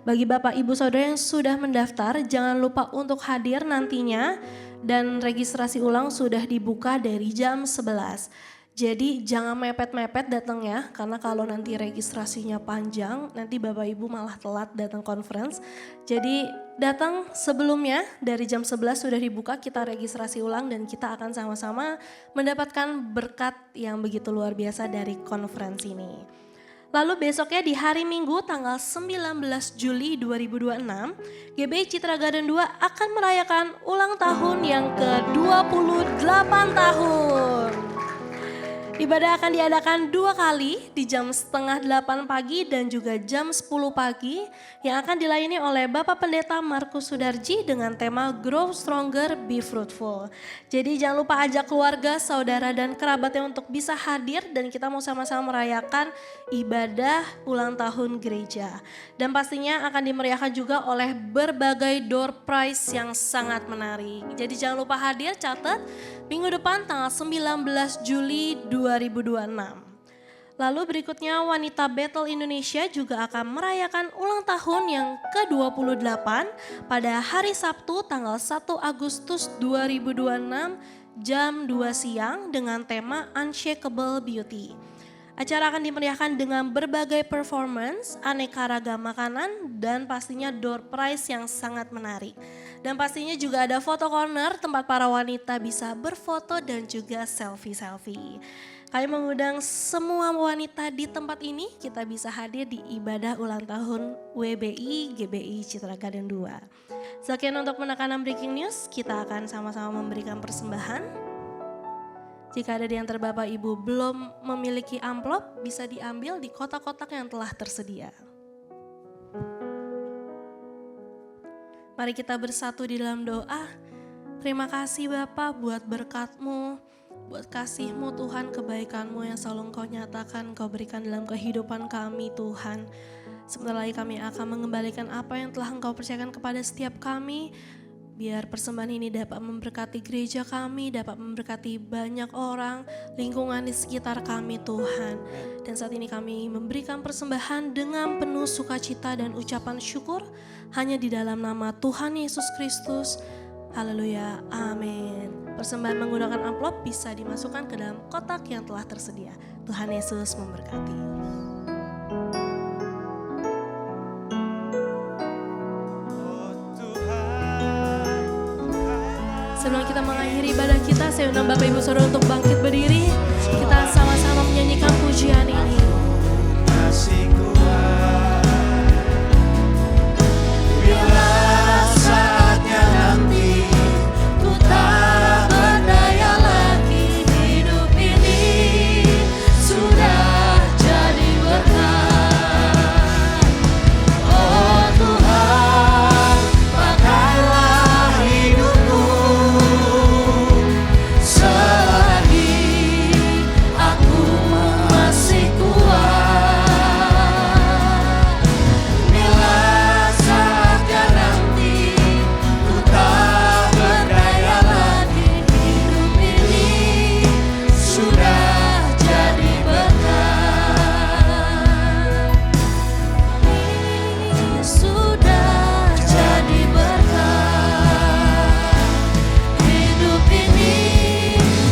Bagi Bapak Ibu Saudara yang sudah mendaftar, jangan lupa untuk hadir nantinya dan registrasi ulang sudah dibuka dari jam 11. Jadi jangan mepet-mepet datangnya, karena kalau nanti registrasinya panjang, nanti Bapak Ibu malah telat datang conference. Jadi datang sebelumnya dari jam 11 sudah dibuka, kita registrasi ulang dan kita akan sama-sama mendapatkan berkat yang begitu luar biasa dari conference ini. Lalu besoknya di hari Minggu tanggal 19 Juli 2026, GBI Citra Garden 2 akan merayakan ulang tahun yang ke-28 tahun. Ibadah akan diadakan 2 kali di jam 7:30 pagi dan juga jam 10 pagi yang akan dilayani oleh Bapak Pendeta Markus Sudarji dengan tema Grow Stronger, Be Fruitful. Jadi jangan lupa ajak keluarga, saudara dan kerabatnya untuk bisa hadir dan kita mau sama-sama merayakan ibadah ulang tahun gereja. Dan pastinya akan dimeriahkan juga oleh berbagai door prize yang sangat menarik. Jadi jangan lupa hadir, catat minggu depan tanggal 19 Juli 2026. Lalu berikutnya Wanita Battle Indonesia juga akan merayakan ulang tahun yang ke-28 pada hari Sabtu tanggal 1 Agustus 2026 jam 2 siang dengan tema Unshakable Beauty. Acara akan dimeriahkan dengan berbagai performance, aneka ragam makanan, dan pastinya door prize yang sangat menarik. Dan pastinya juga ada foto corner tempat para wanita bisa berfoto dan juga selfie-selfie. Kami mengundang semua wanita di tempat ini, kita bisa hadir di ibadah ulang tahun WBI GBI Citra Garden 2. Sekian untuk penekanan breaking news, kita akan sama-sama memberikan persembahan. Jika ada di antara Bapak Ibu belum memiliki amplop, bisa diambil di kotak-kotak yang telah tersedia. Mari kita bersatu di dalam doa. Terima kasih Bapak buat berkat-Mu, buat kasih-Mu Tuhan, kebaikan-Mu yang selalu Engkau nyatakan, Engkau berikan dalam kehidupan kami Tuhan. Sebentar lagi kami akan mengembalikan apa yang telah Engkau percayakan kepada setiap kami. Biar persembahan ini dapat memberkati gereja kami, dapat memberkati banyak orang, lingkungan di sekitar kami Tuhan. Dan saat ini kami memberikan persembahan dengan penuh sukacita dan ucapan syukur hanya di dalam nama Tuhan Yesus Kristus. Haleluya, amin. Persembahan menggunakan amplop bisa dimasukkan ke dalam kotak yang telah tersedia. Tuhan Yesus memberkati. Sebelum kita mengakhiri ibadah kita, saya undang Bapak Ibu Saudara untuk bangkit berdiri. Kita sama-sama menyanyikan pujian ini. Masih kuat bila saatnya nanti ku tak berdaya lagi, hidup ini sudah jadi berkat. Oh Tuhan, pakailah hidupku selagi aku masih kuat. Bila saatnya nanti ku tak berdaya lagi, hidup ini sudah jadi berkat. Sudah jadi berkat. Hidup ini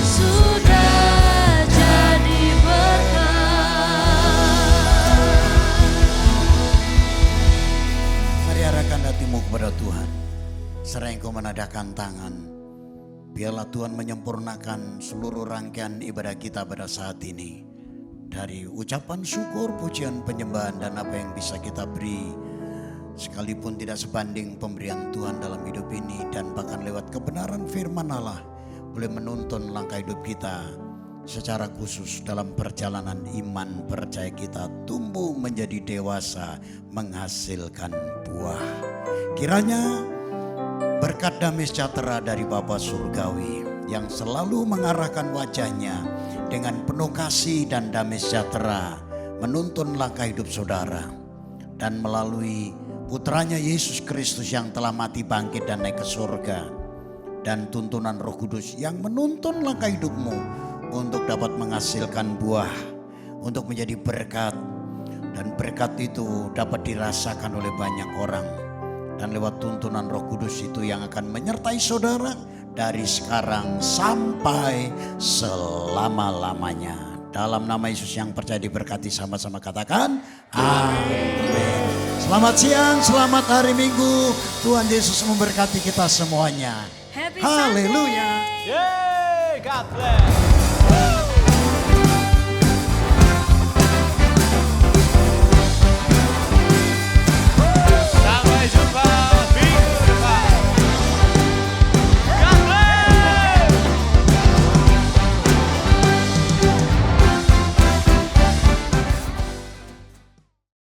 sudah jadi berkat. Mari arahkan hatimu kepada Tuhan. Serah engkau menadahkan tangan. Biarlah Tuhan menyempurnakan seluruh rangkaian ibadah kita pada saat ini. Dari ucapan syukur, pujian, penyembahan dan apa yang bisa kita beri. Sekalipun tidak sebanding pemberian Tuhan dalam hidup ini. Dan bahkan lewat kebenaran firman Allah boleh menuntun langkah hidup kita. Secara khusus dalam perjalanan iman percaya kita tumbuh menjadi dewasa, menghasilkan buah. Kiranya berkat damai sejahtera dari Bapa Surgawi yang selalu mengarahkan wajahnya dengan penuh kasih dan damai sejahtera menuntun langkah hidup saudara. Dan melalui putranya Yesus Kristus yang telah mati, bangkit dan naik ke surga. Dan tuntunan Roh Kudus yang menuntun langkah hidupmu untuk dapat menghasilkan buah, untuk menjadi berkat. Dan berkat itu dapat dirasakan oleh banyak orang. Dan lewat tuntunan Roh Kudus itu yang akan menyertai saudara dari sekarang sampai selama-lamanya. Dalam nama Yesus yang percaya diberkati, sama-sama katakan amin. Selamat siang, selamat hari Minggu. Tuhan Yesus memberkati kita semuanya. Happy Haleluya. Sunday! Yay, God bless.